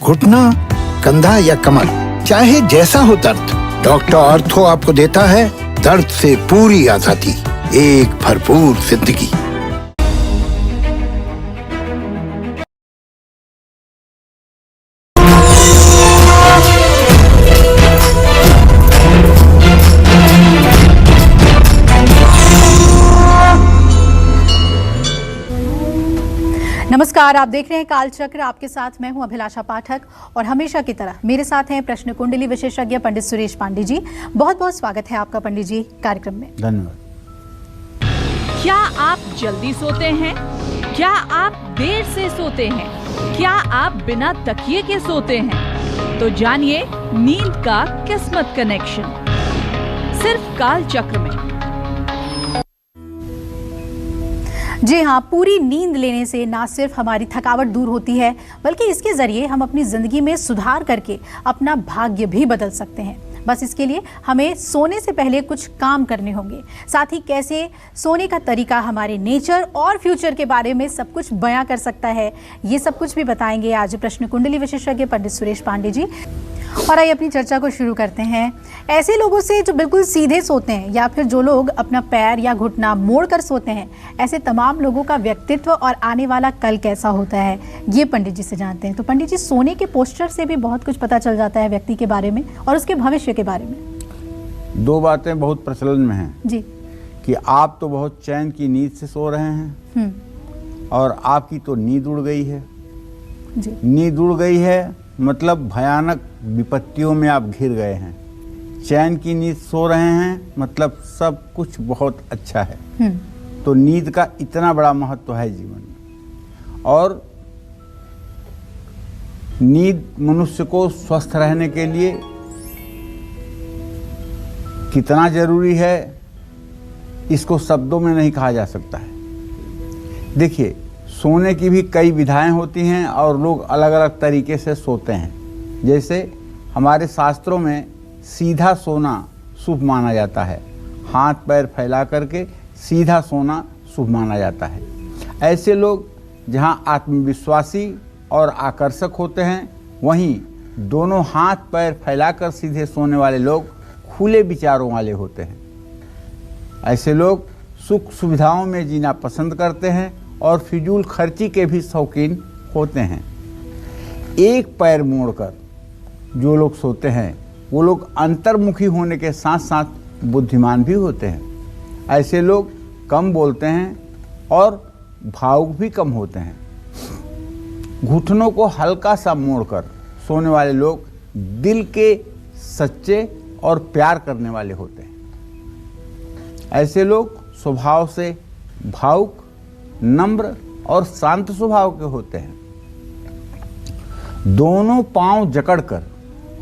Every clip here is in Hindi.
घुटना, कंधा या कमर, चाहे जैसा हो दर्द, डॉक्टर ऑर्थो आपको देता है दर्द से पूरी आजादी, एक भरपूर जिंदगी। नमस्कार, आप देख रहे हैं कालचक्र। आपके साथ मैं हूं अभिलाषा पाठक और हमेशा की तरह मेरे साथ हैं प्रश्न कुंडली विशेषज्ञ पंडित सुरेश पांडे जी। बहुत बहुत स्वागत है आपका पंडित जी कार्यक्रम में। धन्यवाद। क्या आप जल्दी सोते हैं? क्या आप देर से सोते हैं? क्या आप बिना तकिए के सोते हैं? तो जानिए नींद का किस्मत कनेक्शन सिर्फ कालचक्र में। जी हाँ, पूरी नींद लेने से ना सिर्फ हमारी थकावट दूर होती है, बल्कि इसके जरिए हम अपनी जिंदगी में सुधार करके अपना भाग्य भी बदल सकते हैं। बस इसके लिए हमें सोने से पहले कुछ काम करने होंगे। साथ ही कैसे सोने का तरीका हमारे नेचर और फ्यूचर के बारे में सब कुछ बयां कर सकता है, ये सब कुछ भी बताएंगे आज प्रश्न कुंडली विशेषज्ञ पंडित सुरेश पांडे जी। और आइए अपनी चर्चा को शुरू करते हैं ऐसे लोगों से जो बिल्कुल सीधे सोते हैं या फिर जो लोग अपना पैर या घुटना मोड़ कर सोते हैं। ऐसे तमाम लोगों का व्यक्तित्व और आने वाला कल कैसा होता है, ये पंडित जी से जानते हैं। तो पंडित जी, सोने के पोस्चर से भी बहुत कुछ पता चल जाता है व्यक्ति के बारे में और उसके भविष्य के बारे में। दो बातें बहुत प्रचलन में हैं जी, कि आप तो बहुत चैन की नींद से सो रहे हैं और आपकी तो नींद उड़ गई है। जी, नींद उड़ गई है मतलब भयानक विपत्तियों में आप घिर गए हैं। चैन की नींद सो रहे हैं मतलब सब कुछ बहुत अच्छा है। तो नींद का इतना बड़ा महत्व है जीवन में। और नींद मनुष्य को स्वस्थ रहने के लिए कितना जरूरी है, इसको शब्दों में नहीं कहा जा सकता है। देखिए, सोने की भी कई विधाएं होती हैं और लोग अलग अलग तरीके से सोते हैं। जैसे हमारे शास्त्रों में सीधा सोना शुभ माना जाता है, हाथ पैर फैला करके सीधा सोना शुभ माना जाता है। ऐसे लोग जहां आत्मविश्वासी और आकर्षक होते हैं, वहीं दोनों हाथ पैर फैलाकर सीधे सोने वाले लोग खुले विचारों वाले होते हैं। ऐसे लोग सुख सुविधाओं में जीना पसंद करते हैं और फिजूल खर्ची के भी शौकीन होते हैं। एक पैर मोड़कर जो लोग सोते हैं वो लोग अंतर्मुखी होने के साथ साथ बुद्धिमान भी होते हैं। ऐसे लोग कम बोलते हैं और भावुक भी कम होते हैं। घुटनों को हल्का सा मोड़कर सोने वाले लोग दिल के सच्चे और प्यार करने वाले होते हैं। ऐसे लोग स्वभाव से भावुक, नम्र और शांत स्वभाव के होते हैं। दोनों पांव जकड़कर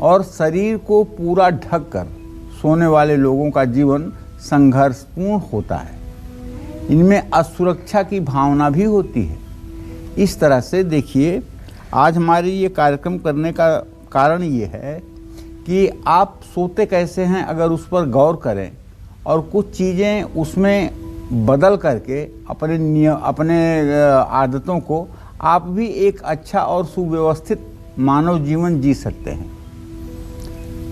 और शरीर को पूरा ढककर सोने वाले लोगों का जीवन संघर्षपूर्ण होता है। इनमें असुरक्षा की भावना भी होती है। इस तरह से देखिए, आज हमारी ये कार्यक्रम करने का कारण ये है कि आप सोते कैसे हैं, अगर उस पर गौर करें और कुछ चीज़ें उसमें बदल करके अपने आदतों को आप भी एक अच्छा और सुव्यवस्थित मानव जीवन जी सकते हैं।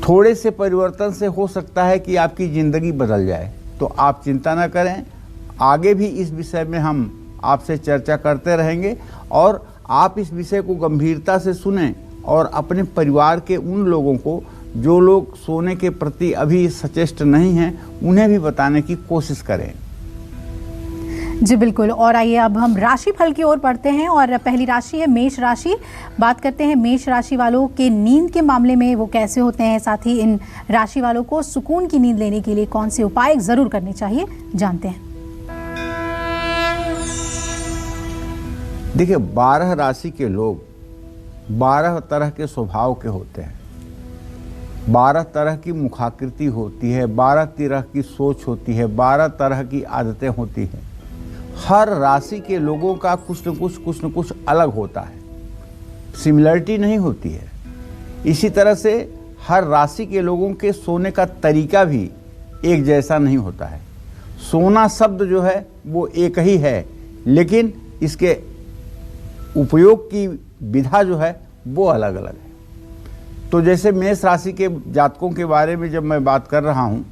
थोड़े से परिवर्तन से हो सकता है कि आपकी ज़िंदगी बदल जाए। तो आप चिंता न करें, आगे भी इस विषय में हम आपसे चर्चा करते रहेंगे और आप इस विषय को गंभीरता से सुनें और अपने परिवार के उन लोगों को जो लोग सोने के प्रति अभी सचेष्ट नहीं हैं, उन्हें भी बताने की कोशिश करें। जी बिल्कुल। और आइए अब हम राशि फल की ओर बढ़ते हैं और पहली राशि है मेष राशि। बात करते हैं मेष राशि वालों के नींद के मामले में वो कैसे होते हैं, साथ ही इन राशि वालों को सुकून की नींद लेने के लिए कौन से उपाय जरूर करने चाहिए, जानते हैं। देखिए, 12 राशि के लोग 12 तरह के स्वभाव के होते हैं। 12 तरह की मुखाकृति होती है, 12 तरह की सोच होती है, 12 तरह की आदतें होती हैं। हर राशि के लोगों का कुछ न कुछ अलग होता है, सिमिलरिटी नहीं होती है। इसी तरह से हर राशि के लोगों के सोने का तरीका भी एक जैसा नहीं होता है। सोना शब्द जो है वो एक ही है, लेकिन इसके उपयोग की विधा जो है वो अलग अलग है। तो जैसे मेष राशि के जातकों के बारे में जब मैं बात कर रहा हूँ,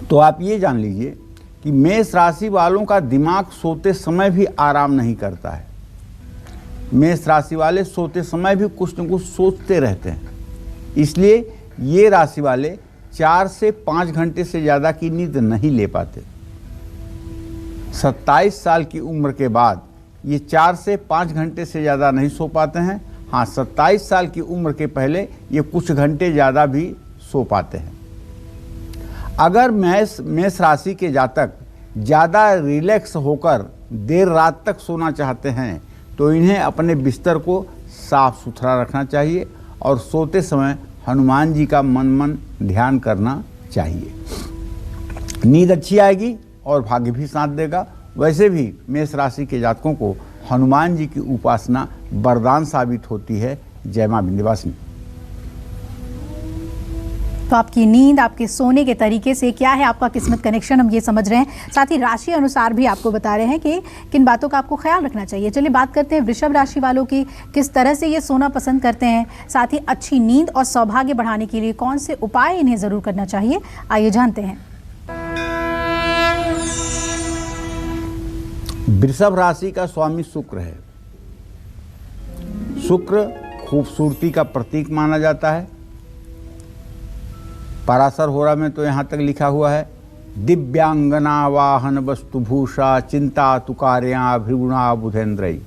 तो आप ये जान लीजिए कि मेष राशि वालों का दिमाग सोते समय भी आराम नहीं करता है। मेष राशि वाले सोते समय भी कुछ न कुछ सोचते रहते हैं, इसलिए ये राशि वाले 4 से 5 घंटे से ज़्यादा की नींद नहीं ले पाते। 27 साल की उम्र के बाद ये 4 से 5 घंटे से ज़्यादा नहीं सो पाते हैं। हाँ, 27 साल की उम्र के पहले ये कुछ घंटे ज़्यादा भी सो पाते हैं। अगर मेष राशि के जातक ज़्यादा रिलैक्स होकर देर रात तक सोना चाहते हैं तो इन्हें अपने बिस्तर को साफ सुथरा रखना चाहिए और सोते समय हनुमान जी का मन ध्यान करना चाहिए। नींद अच्छी आएगी और भाग्य भी साथ देगा। वैसे भी मेष राशि के जातकों को हनुमान जी की उपासना वरदान साबित होती है। जय मां विंध्यवासिनी। तो आपकी नींद, आपके सोने के तरीके से क्या है आपका किस्मत कनेक्शन, हम ये समझ रहे हैं। साथ ही राशि अनुसार भी आपको बता रहे हैं कि किन बातों का आपको ख्याल रखना चाहिए। चलिए बात करते हैं वृषभ राशि वालों की, किस तरह से ये सोना पसंद करते हैं। साथ ही अच्छी नींद और सौभाग्य बढ़ाने के लिए कौन से उपाय इन्हें ज़रूर करना चाहिए, आइए जानते हैं। वृषभ राशि का स्वामी शुक्र है। शुक्र खूबसूरती का प्रतीक माना जाता है। पराशर होरा में तो यहाँ तक लिखा हुआ है, दिव्यांगना वाहन वस्तुभूषा चिंता तुकार्या भृगुणा बुधेंद्रई।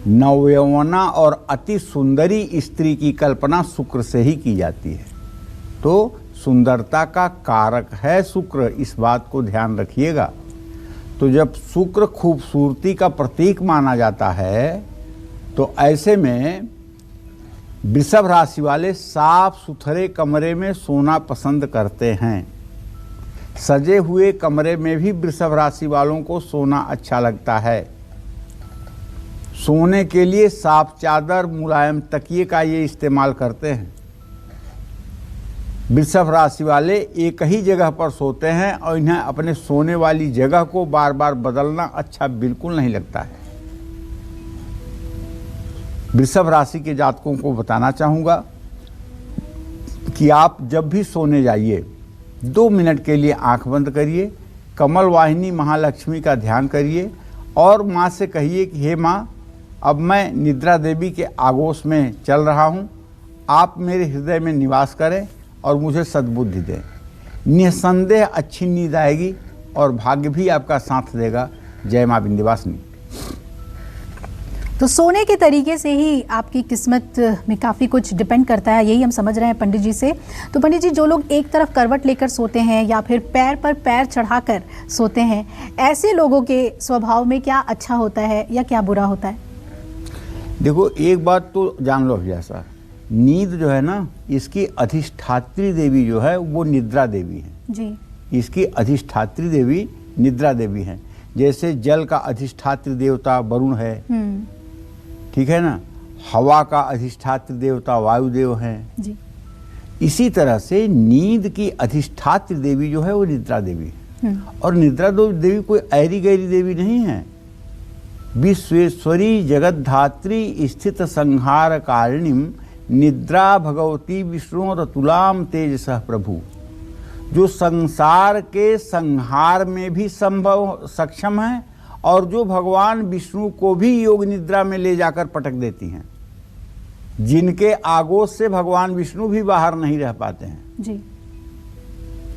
नवयौवना और अति सुंदरी स्त्री की कल्पना शुक्र से ही की जाती है। तो सुंदरता का कारक है शुक्र, इस बात को ध्यान रखिएगा। तो जब शुक्र खूबसूरती का प्रतीक माना जाता है तो ऐसे में वृषभ राशि वाले साफ सुथरे कमरे में सोना पसंद करते हैं। सजे हुए कमरे में भी वृषभ राशि वालों को सोना अच्छा लगता है। सोने के लिए साफ चादर, मुलायम तकिए का ये इस्तेमाल करते हैं। वृषभ राशि वाले एक ही जगह पर सोते हैं और इन्हें अपने सोने वाली जगह को बार बार बदलना अच्छा बिल्कुल नहीं लगता है। वृषभ राशि के जातकों को बताना चाहूँगा कि आप जब भी सोने जाइए 2 मिनट के लिए आंख बंद करिए, कमल वाहिनी महालक्ष्मी का ध्यान करिए और माँ से कहिए कि हे माँ, अब मैं निद्रा देवी के आगोश में चल रहा हूँ, आप मेरे हृदय में निवास करें और मुझे सद्बुद्धि दें। निसंदेह अच्छी नींद आएगी और भाग्य भी आपका साथ देगा। जय माँ विंध्यवासिनी। तो सोने के तरीके से ही आपकी किस्मत में काफ़ी कुछ डिपेंड करता है, यही हम समझ रहे हैं पंडित जी से। तो पंडित जी, जो लोग एक तरफ करवट लेकर सोते हैं या फिर पैर पर पैर चढ़ाकर सोते हैं, ऐसे लोगों के स्वभाव में क्या अच्छा होता है या क्या बुरा होता है? देखो, एक बात तो जान लो भैया साहब, नींद जो है ना, इसकी अधिष्ठात्री देवी जो है वो निद्रा देवी है जी। इसकी अधिष्ठात्री देवी निद्रा देवी है। जैसे जल का अधिष्ठात्री देवता वरुण है, ठीक है ना, हवा का अधिष्ठात्री देवता वायुदेव हैं जी। इसी तरह से नींद की अधिष्ठात्री देवी जो है वो निद्रा देवी है। और निद्रा देवी कोई ऐरी गैरी देवी नहीं है। विश्वेश्वरी जगद्धात्री स्थित संहार कारिणीम निद्रा भगवती विष्णु तुलाम तेजसः प्रभु। जो संसार के संहार में भी संभव सक्षम है और जो भगवान विष्णु को भी योग निद्रा में ले जाकर पटक देती हैं, जिनके आगोश से भगवान विष्णु भी बाहर नहीं रह पाते हैं जी।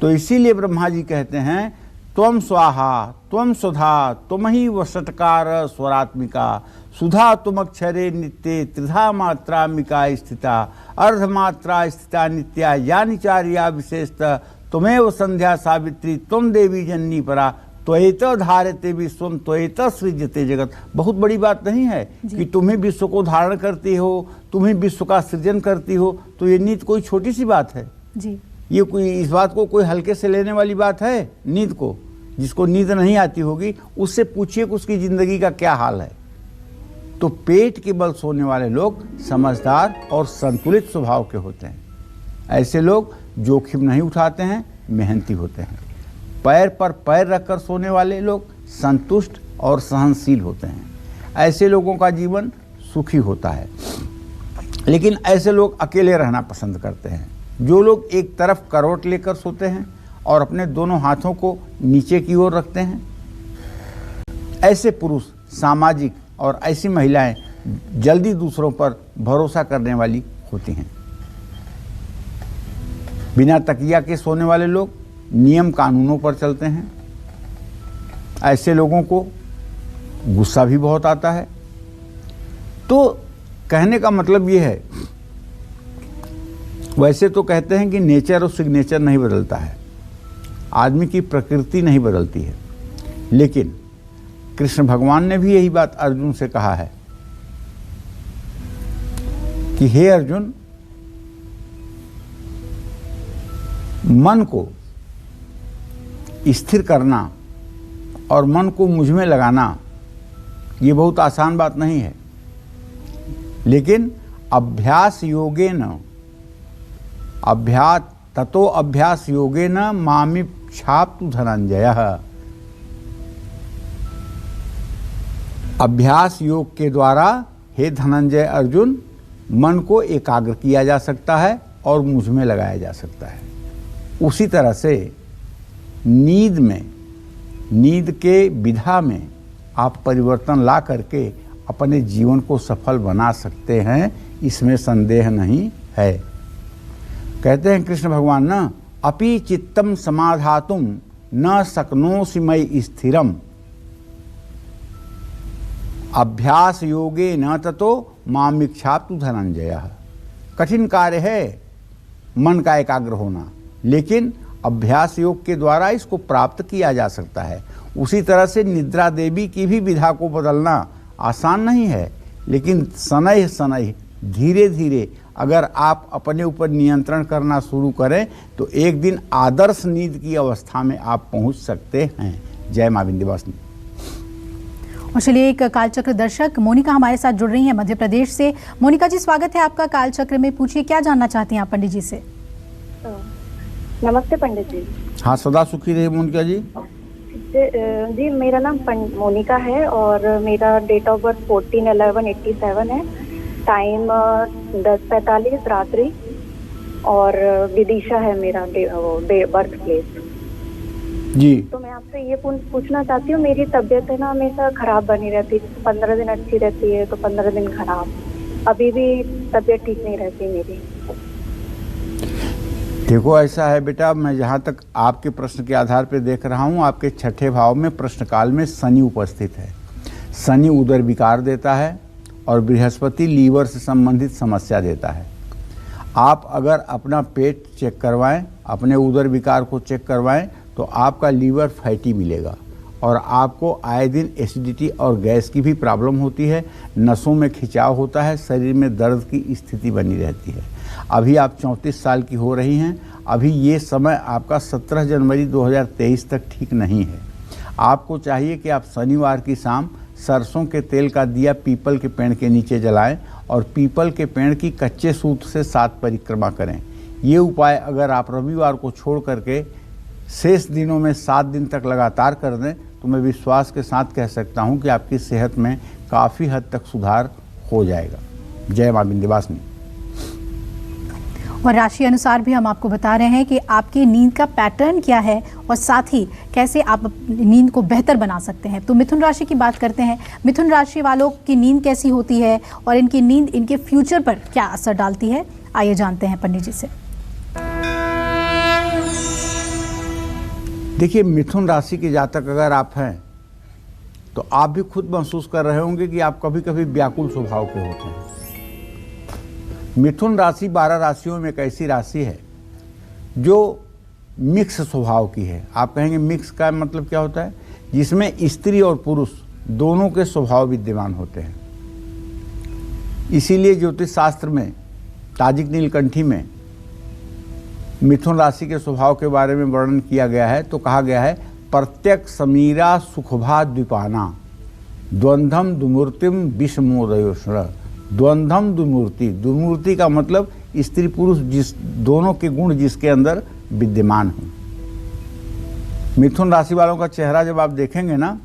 तो इसीलिए ब्रह्मा जी कहते हैं, त्वम स्वाहा त्वम सुधा तुम ही वषटकार स्वरात्मिका सुधा तुम अक्षरे नित्ये त्रिधा मात्रामिका स्थिता अर्धमात्रा स्थिता नित्या यानिचार्या विशेषतः तुम्हें संध्या सावित्री तुम देवी जननी परा त्वयित धारते विश्वम त्वयित सृजते जगत। बहुत बड़ी बात नहीं है कि तुम ही विश्व को धारण करती हो, तुम ही विश्व का सृजन करती हो। तो ये नींद कोई छोटी सी बात है जी। ये कोई इस बात को कोई हल्के से लेने वाली बात है? नींद को, जिसको नींद नहीं आती होगी उससे पूछिए कि उसकी जिंदगी का क्या हाल है। तो पेट के बल सोने वाले लोग समझदार और संतुलित स्वभाव के होते हैं। ऐसे लोग जोखिम नहीं उठाते हैं, मेहनती होते हैं। पैर पर पैर रखकर सोने वाले लोग संतुष्ट और सहनशील होते हैं। ऐसे लोगों का जीवन सुखी होता है। लेकिन ऐसे लोग अकेले रहना पसंद करते हैं। जो लोग एक तरफ करवट लेकर सोते हैं और अपने दोनों हाथों को नीचे की ओर रखते हैं, ऐसे पुरुष सामाजिक और ऐसी महिलाएं जल्दी दूसरों पर भरोसा करने वाली होती हैं। बिना तकिया के सोने वाले लोग नियम कानूनों पर चलते हैं। ऐसे लोगों को गुस्सा भी बहुत आता है। तो कहने का मतलब ये है, वैसे तो कहते हैं कि नेचर और सिग्नेचर नहीं बदलता है, आदमी की प्रकृति नहीं बदलती है, लेकिन कृष्ण भगवान ने भी यही बात अर्जुन से कहा है कि हे अर्जुन, मन को स्थिर करना और मन को मुझ में लगाना ये बहुत आसान बात नहीं है, लेकिन अभ्यास योगेन मामिच्छाप्तु धनंजयः। अभ्यास योग के द्वारा हे धनंजय अर्जुन, मन को एकाग्र किया जा सकता है और मुझ में लगाया जा सकता है। उसी तरह से नींद के विधा में आप परिवर्तन ला करके अपने जीवन को सफल बना सकते हैं, इसमें संदेह नहीं है। कहते हैं कृष्ण भगवान न अपि चित्तम समाधातुम न शक्नोसि मयि स्थिरम अभ्यास योगे न ततो मामिच्छाप्तु धनंजयः। कठिन कार्य है मन का एकाग्र होना, लेकिन अभ्यास योग के द्वारा इसको प्राप्त किया जा सकता है। उसी तरह से निद्रा देवी की भी विधा को बदलना आसान नहीं है, लेकिन शनैः शनैः धीरे धीरे अगर आप अपने ऊपर नियंत्रण करना शुरू करें तो एक दिन आदर्श नींद की अवस्था में आप पहुंच सकते हैं। जय मां विंध्यवासिनी। और चलिए एक कालचक्र दर्शक मोनिका हमारे साथ जुड़ रही हैं मध्य प्रदेश से। मोनिका जी, स्वागत है आपका कालचक्र में। पूछिए, क्या जानना चाहती हैं आप पंडित जी से? नमस्ते पंडित जी। हाँ, सदा सुखी रहे मोनिका जी। जी मेरा नाम मोनिका है और मेरा डेट ऑफ बर्थ 14/11/87 है। टाइम 10:45 रात्रि और विदिशा है मेरा बर्थ प्लेस जी। तो मैं आपसे ये पूछना चाहती हूँ, मेरी तबीयत है ना हमेशा खराब बनी रहती है। 15 दिन अच्छी रहती है तो 15 दिन खराब। अभी भी तबीयत ठीक नहीं रहती मेरी। देखो, ऐसा है बेटा, मैं जहाँ तक आपके प्रश्न के आधार पर देख रहा हूँ, आपके छठे भाव में प्रश्नकाल में शनि उपस्थित है। शनि उदर विकार देता है और बृहस्पति लीवर से संबंधित समस्या देता है। आप अगर अपना पेट चेक करवाएं, अपने उदर विकार को चेक करवाएं, तो आपका लीवर फैटी मिलेगा और आपको आए दिन एसिडिटी और गैस की भी प्रॉब्लम होती है। नसों में खिंचाव होता है, शरीर में दर्द की स्थिति बनी रहती है। अभी आप 34 साल की हो रही हैं। अभी ये समय आपका 17 जनवरी 2023 तक ठीक नहीं है। आपको चाहिए कि आप शनिवार की शाम सरसों के तेल का दिया पीपल के पेड़ के नीचे जलाएं और पीपल के पेड़ की कच्चे सूत्र से 7 परिक्रमा करें। ये उपाय अगर आप रविवार को छोड़ करके शेष दिनों में 7 दिन तक लगातार कर दें तो मैं विश्वास के साथ कह सकता हूं कि आपकी सेहत में काफ़ी हद तक सुधार हो जाएगा। जय मां विंध्यवासिनी। और राशि अनुसार भी हम आपको बता रहे हैं कि आपकी नींद का पैटर्न क्या है और साथ ही कैसे आप नींद को बेहतर बना सकते हैं। तो मिथुन राशि की बात करते हैं। मिथुन राशि वालों की नींद कैसी होती है और इनकी नींद इनके फ्यूचर पर क्या असर डालती है, आइए जानते हैं पंडित जी से। देखिए, मिथुन राशि के जातक अगर आप हैं तो आप भी खुद महसूस कर रहे होंगे कि आप कभी कभी व्याकुल स्वभाव के होते हैं। मिथुन राशि 12 राशियों में एक ऐसी राशि है जो मिक्स स्वभाव की है। आप कहेंगे मिक्स का मतलब क्या होता है? जिसमें स्त्री और पुरुष दोनों के स्वभाव विद्यमान होते हैं। इसीलिए ज्योतिष शास्त्र में ताजिक नीलकंठी में मिथुन राशि के स्वभाव के बारे में वर्णन किया गया है। तो कहा गया है, प्रत्यक समीरा सुखभा द्विपाना द्वंद्वम दुमूर्तिम विषमोदयोष्ण। द्वंद्वम दुमूर्ति, दुमूर्ति का मतलब स्त्री पुरुष जिस दोनों के गुण जिसके अंदर विद्यमान हो। मिथुन राशि वालों का चेहरा जब आप देखेंगे ना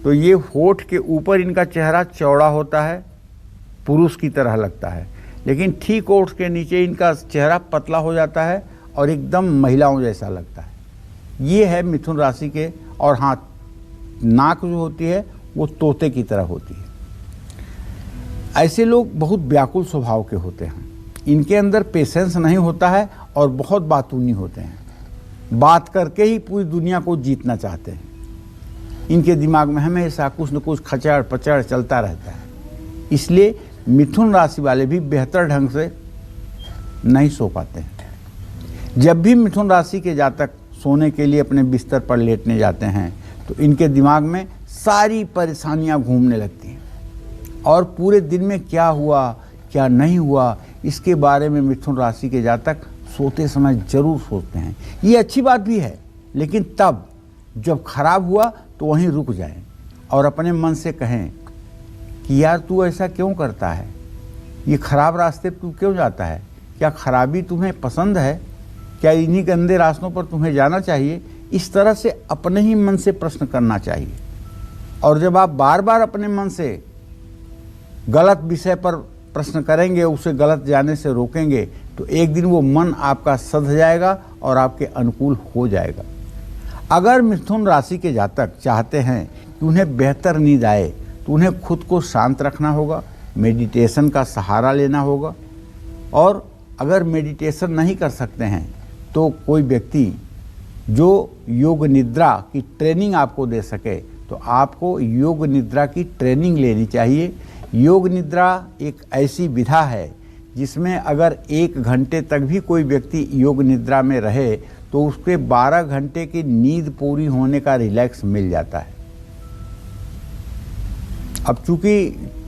तो ये होठ के ऊपर इनका चेहरा चौड़ा होता है, पुरुष की तरह लगता है, लेकिन ठीक ओठ के नीचे इनका चेहरा पतला हो जाता है और एकदम महिलाओं जैसा लगता है। ये है मिथुन राशि के। और हाँ, नाक जो होती है वो तोते की तरह होती है। ऐसे लोग बहुत व्याकुल स्वभाव के होते हैं। इनके अंदर पेशेंस नहीं होता है और बहुत बातूनी होते हैं। बात करके ही पूरी दुनिया को जीतना चाहते हैं। इनके दिमाग में हमेशा कुछ न कुछ खचड़ पचड़ चलता रहता है। इसलिए मिथुन राशि वाले भी बेहतर ढंग से नहीं सो पाते हैं। जब भी मिथुन राशि के जातक सोने के लिए अपने बिस्तर पर लेटने जाते हैं तो इनके दिमाग में सारी परेशानियां घूमने लगती हैं और पूरे दिन में क्या हुआ क्या नहीं हुआ इसके बारे में मिथुन राशि के जातक सोते समय जरूर सोचते हैं। ये अच्छी बात भी है, लेकिन तब जब खराब हुआ तो वहीं रुक जाएं और अपने मन से कहें कि यार तू ऐसा क्यों करता है, ये खराब रास्ते पर तू क्यों जाता है, क्या खराबी तुम्हें पसंद है, क्या इन्हीं गंदे रास्तों पर तुम्हें जाना चाहिए। इस तरह से अपने ही मन से प्रश्न करना चाहिए। और जब आप बार बार अपने मन से गलत विषय पर प्रश्न करेंगे, उसे गलत जाने से रोकेंगे, तो एक दिन वो मन आपका सध जाएगा और आपके अनुकूल हो जाएगा। अगर मिथुन राशि के जातक चाहते हैं कि उन्हें बेहतर नींद आए तो उन्हें खुद को शांत रखना होगा, मेडिटेशन का सहारा लेना होगा। और अगर मेडिटेशन नहीं कर सकते हैं तो कोई व्यक्ति जो योग निद्रा की ट्रेनिंग आपको दे सके तो आपको योग निद्रा की ट्रेनिंग लेनी चाहिए। योग निद्रा एक ऐसी विधा है जिसमें अगर 1 घंटे तक भी कोई व्यक्ति योग निद्रा में रहे तो उसके 12 घंटे की नींद पूरी होने का रिलैक्स मिल जाता है। अब चूंकि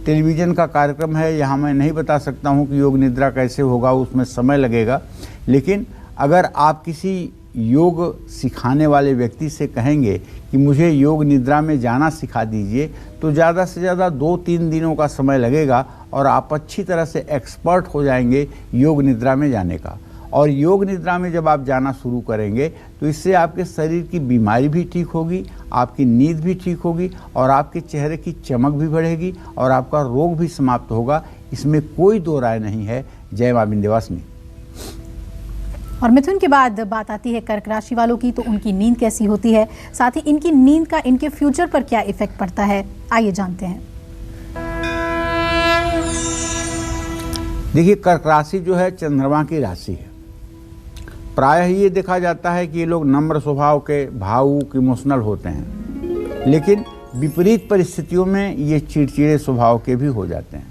टेलीविज़न का कार्यक्रम है, यहाँ मैं नहीं बता सकता हूँ कि योग निद्रा कैसे होगा, उसमें समय लगेगा। लेकिन अगर आप किसी योग सिखाने वाले व्यक्ति से कहेंगे कि मुझे योग निद्रा में जाना सिखा दीजिए तो ज़्यादा से ज़्यादा 2-3 दिनों का समय लगेगा और आप अच्छी तरह से एक्सपर्ट हो जाएंगे योग निद्रा में जाने का। और योग निद्रा में जब आप जाना शुरू करेंगे तो इससे आपके शरीर की बीमारी भी ठीक होगी, आपकी नींद भी ठीक होगी और आपके चेहरे की चमक भी बढ़ेगी और आपका रोग भी समाप्त होगा। इसमें कोई दो राय नहीं है। जय मां विंध्यवासिनी। और मिथुन के बाद बात आती है कर्क राशि वालों की, तो उनकी नींद कैसी होती है, साथ ही इनकी नींद का इनके फ्यूचर पर क्या इफेक्ट पड़ता है, आइए जानते हैं। देखिए, कर्क राशि जो है चंद्रमा की राशि है। प्रायः ये देखा जाता है कि ये लोग नम्र स्वभाव के, भावुक, इमोशनल होते हैं, लेकिन विपरीत परिस्थितियों में ये चिड़चिड़े स्वभाव के भी हो जाते हैं।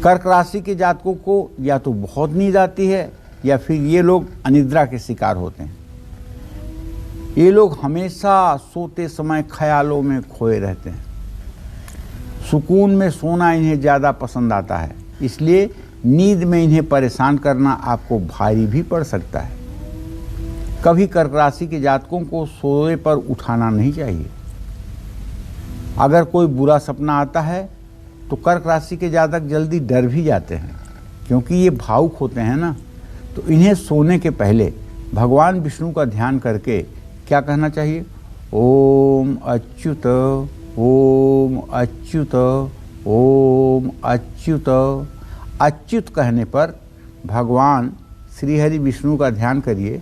कर्क राशि के जातकों को या तो बहुत नींद आती है या फिर ये लोग अनिद्रा के शिकार होते हैं। ये लोग हमेशा सोते समय ख्यालों में खोए रहते हैं। सुकून में सोना इन्हें ज़्यादा पसंद आता है, इसलिए नींद में इन्हें परेशान करना आपको भारी भी पड़ सकता है। कभी कर्क राशि के जातकों को सोए पर उठाना नहीं चाहिए। अगर कोई बुरा सपना आता है तो कर्क राशि के जातक जल्दी डर भी जाते हैं, क्योंकि ये भावुक होते हैं ना। तो इन्हें सोने के पहले भगवान विष्णु का ध्यान करके क्या कहना चाहिए, ओम अच्युत ओम अच्युत ओम अच्युत। अच्युत कहने पर भगवान श्री हरि विष्णु का ध्यान करिए।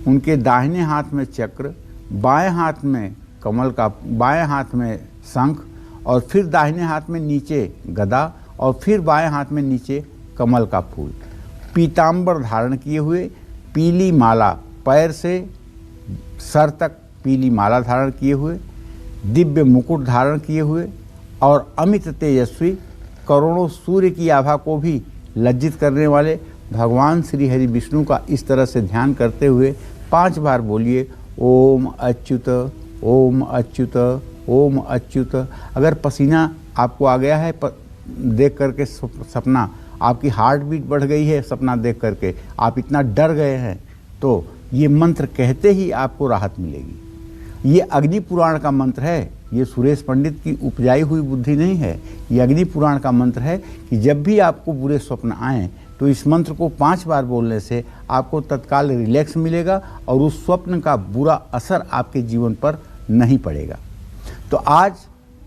उनके दाहिने हाथ में चक्र, बाएं हाथ में कमल का, बाएं हाथ में शंख और फिर दाहिने हाथ में नीचे गदा और फिर बाएं हाथ में नीचे कमल का फूल, पीतांबर धारण किए हुए, पीली माला, पैर से सर तक पीली माला धारण किए हुए, दिव्य मुकुट धारण किए हुए और अमित तेजस्वी, करोड़ों सूर्य की आभा को भी लज्जित करने वाले भगवान श्री हरि विष्णु का इस तरह से ध्यान करते हुए 5 बार बोलिए, ओम अच्युत ओम अच्युत ओम अच्युत। अगर पसीना आपको आ गया है देख करके सपना, आपकी हार्ट बीट बढ़ गई है सपना देख करके, आप इतना डर गए हैं, तो ये मंत्र कहते ही आपको राहत मिलेगी। ये अग्नि पुराण का मंत्र है, ये सुरेश पंडित की उपजाई हुई बुद्धि नहीं है। ये अग्नि पुराण का मंत्र है कि जब भी आपको बुरे स्वप्न आएँ तो इस मंत्र को 5 बार बोलने से आपको तत्काल रिलैक्स मिलेगा और उस स्वप्न का बुरा असर आपके जीवन पर नहीं पड़ेगा। तो आज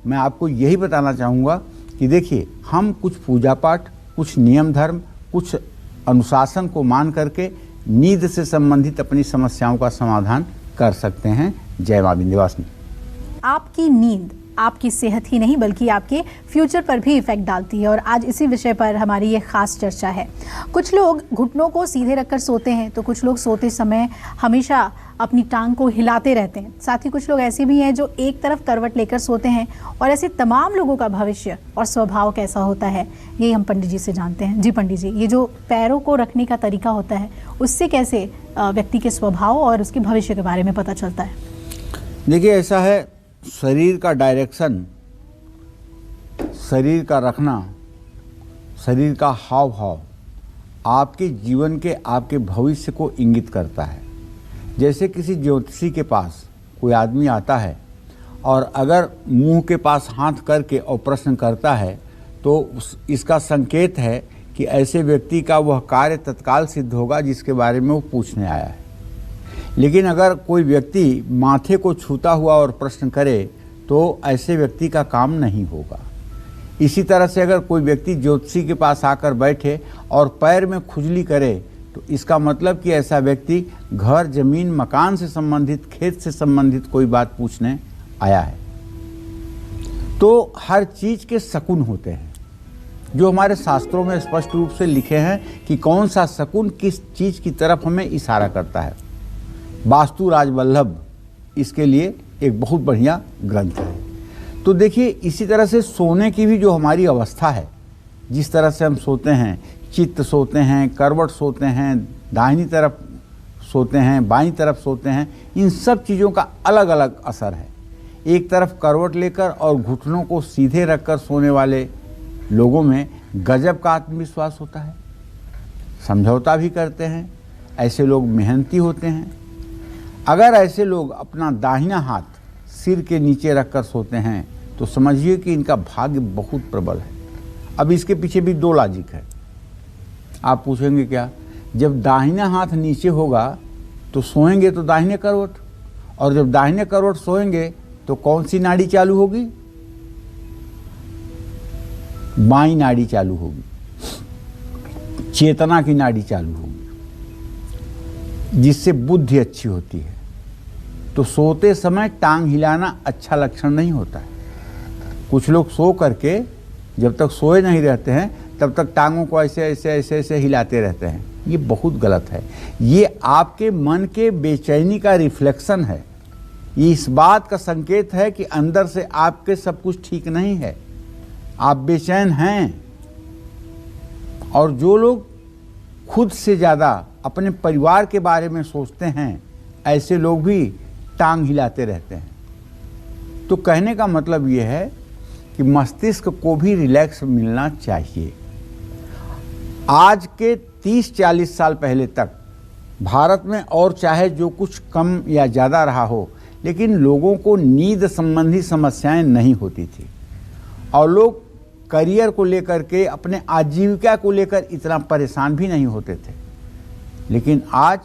मैं आपको यही बताना चाहूँगा कि देखिए, हम कुछ पूजा पाठ, कुछ नियम धर्म, कुछ अनुशासन को मान करके नींद से संबंधित अपनी समस्याओं का समाधान कर सकते हैं। जय मां विंध्यवासिनी। आपकी नींद आपकी सेहत ही नहीं बल्कि आपके फ्यूचर पर भी इफेक्ट डालती है और आज इसी विषय पर हमारी ये खास चर्चा है। कुछ लोग घुटनों को सीधे रखकर सोते हैं तो कुछ लोग सोते समय हमेशा अपनी टांग को हिलाते रहते हैं। साथ ही कुछ लोग ऐसे भी हैं जो एक तरफ करवट लेकर सोते हैं और ऐसे तमाम लोगों का भविष्य और स्वभाव कैसा होता है ये हम पंडित जी से जानते हैं। जी पंडित जी, ये जो पैरों को रखने का तरीका होता है उससे कैसे व्यक्ति के स्वभाव और उसके भविष्य के बारे में पता चलता है? देखिए, ऐसा है, शरीर का डायरेक्शन, शरीर का रखना, शरीर का हाव भाव आपके जीवन के, आपके भविष्य को इंगित करता है। जैसे किसी ज्योतिषी के पास कोई आदमी आता है और अगर मुंह के पास हाथ करके और प्रश्न करता है तो इसका संकेत है कि ऐसे व्यक्ति का वह कार्य तत्काल सिद्ध होगा जिसके बारे में वो पूछने आया है। लेकिन अगर कोई व्यक्ति माथे को छूता हुआ और प्रश्न करे तो ऐसे व्यक्ति का काम नहीं होगा। इसी तरह से अगर कोई व्यक्ति ज्योतिषी के पास आकर बैठे और पैर में खुजली करे तो इसका मतलब कि ऐसा व्यक्ति घर, जमीन, मकान से संबंधित, खेत से संबंधित कोई बात पूछने आया है। तो हर चीज के शकुन होते हैं जो हमारे शास्त्रों में स्पष्ट रूप से लिखे हैं कि कौन सा शकुन किस चीज की तरफ हमें इशारा करता है। वास्तु राजवल्लभ इसके लिए एक बहुत बढ़िया ग्रंथ है। तो देखिए, इसी तरह से सोने की भी जो हमारी अवस्था है, जिस तरह से हम सोते हैं, चित्त सोते हैं, करवट सोते हैं, दाहिनी तरफ सोते हैं, बाईं तरफ सोते हैं, इन सब चीज़ों का अलग अलग असर है। एक तरफ करवट लेकर और घुटनों को सीधे रखकर सोने वाले लोगों में गजब का आत्मविश्वास होता है, समझौता भी करते हैं, ऐसे लोग मेहनती होते हैं। अगर ऐसे लोग अपना दाहिना हाथ सिर के नीचे रखकर सोते हैं तो समझिए कि इनका भाग्य बहुत प्रबल है। अब इसके पीछे भी दो लॉजिक है। आप पूछेंगे क्या? जब दाहिना हाथ नीचे होगा तो सोएंगे तो दाहिने करवट, और जब दाहिने करवट सोएंगे तो कौन सी नाड़ी चालू होगी? बाईं नाड़ी चालू होगी, चेतना की नाड़ी चालू होगी, जिससे बुद्धि अच्छी होती है। तो सोते समय टांग हिलाना अच्छा लक्षण नहीं होता है। कुछ लोग सो करके जब तक सोए नहीं रहते हैं तब तक टांगों को ऐसे ऐसे ऐसे ऐसे हिलाते रहते हैं। ये बहुत गलत है। ये आपके मन के बेचैनी का रिफ्लेक्शन है। ये इस बात का संकेत है कि अंदर से आपके सब कुछ ठीक नहीं है, आप बेचैन हैं। और जो लोग खुद से ज़्यादा अपने परिवार के बारे में सोचते हैं, ऐसे लोग भी टांग हिलाते रहते हैं। तो कहने का मतलब ये है कि मस्तिष्क को भी रिलैक्स मिलना चाहिए। आज के 30-40 साल पहले तक भारत में, और चाहे जो कुछ कम या ज़्यादा रहा हो, लेकिन लोगों को नींद संबंधी समस्याएं नहीं होती थी और लोग करियर को लेकर के, अपने आजीविका को लेकर इतना परेशान भी नहीं होते थे। लेकिन आज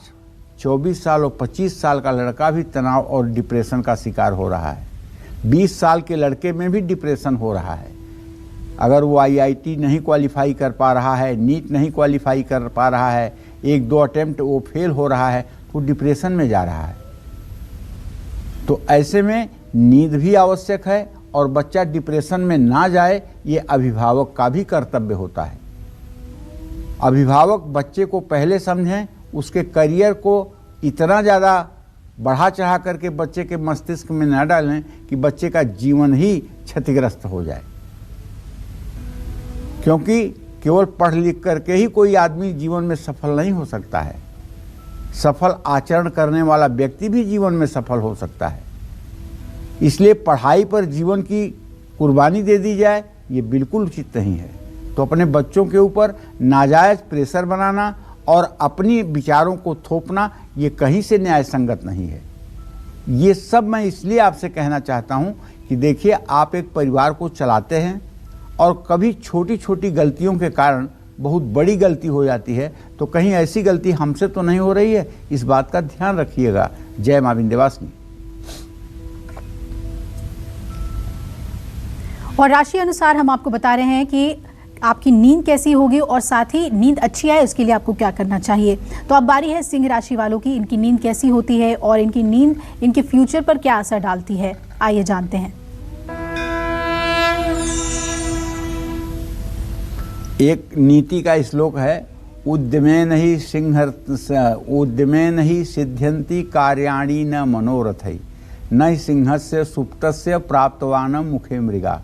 24 साल और 25 साल का लड़का भी तनाव और डिप्रेशन का शिकार हो रहा है। 20 साल के लड़के में भी डिप्रेशन हो रहा है। अगर वो IIT नहीं क्वालिफाई कर पा रहा है, नीट नहीं क्वालिफाई कर पा रहा है, 1-2 अटेम्प्ट वो फेल हो रहा है, तो डिप्रेशन में जा रहा है। तो ऐसे में नींद भी आवश्यक है और बच्चा डिप्रेशन में ना जाए, ये अभिभावक का भी कर्तव्य होता है। अभिभावक बच्चे को पहले समझें, उसके करियर को इतना ज़्यादा बढ़ा चढ़ा करके बच्चे के मस्तिष्क में न डालें कि बच्चे का जीवन ही क्षतिग्रस्त हो जाए। क्योंकि केवल पढ़ लिख करके ही कोई आदमी जीवन में सफल नहीं हो सकता है। सफल आचरण करने वाला व्यक्ति भी जीवन में सफल हो सकता है। इसलिए पढ़ाई पर जीवन की कुर्बानी दे दी जाए, ये बिल्कुल उचित नहीं है। तो अपने बच्चों के ऊपर नाजायज प्रेशर बनाना और अपनी विचारों को थोपना, ये कहीं से न्याय संगत नहीं है। ये सब मैं इसलिए आपसे कहना चाहता हूँ कि देखिए, आप एक परिवार को चलाते हैं और कभी छोटी छोटी गलतियों के कारण बहुत बड़ी गलती हो जाती है, तो कहीं ऐसी गलती हमसे तो नहीं हो रही है, इस बात का ध्यान रखिएगा। जय मां विंध्यवासिनी। और राशि अनुसार हम आपको बता रहे हैं कि आपकी नींद कैसी होगी और साथ ही नींद अच्छी आए उसके लिए आपको क्या करना चाहिए। तो अब बारी है सिंह राशि वालों की, इनकी नींद कैसी होती है और इनकी नींद इनके फ्यूचर पर क्या असर डालती है, आइए जानते हैं। एक नीति का श्लोक है, उद्यमेन ही सिद्ध्यन्ति कार्याणि न मनोरथै न सिंहस्य सुप्तस्य प्राप्तवान मुखे मृगा।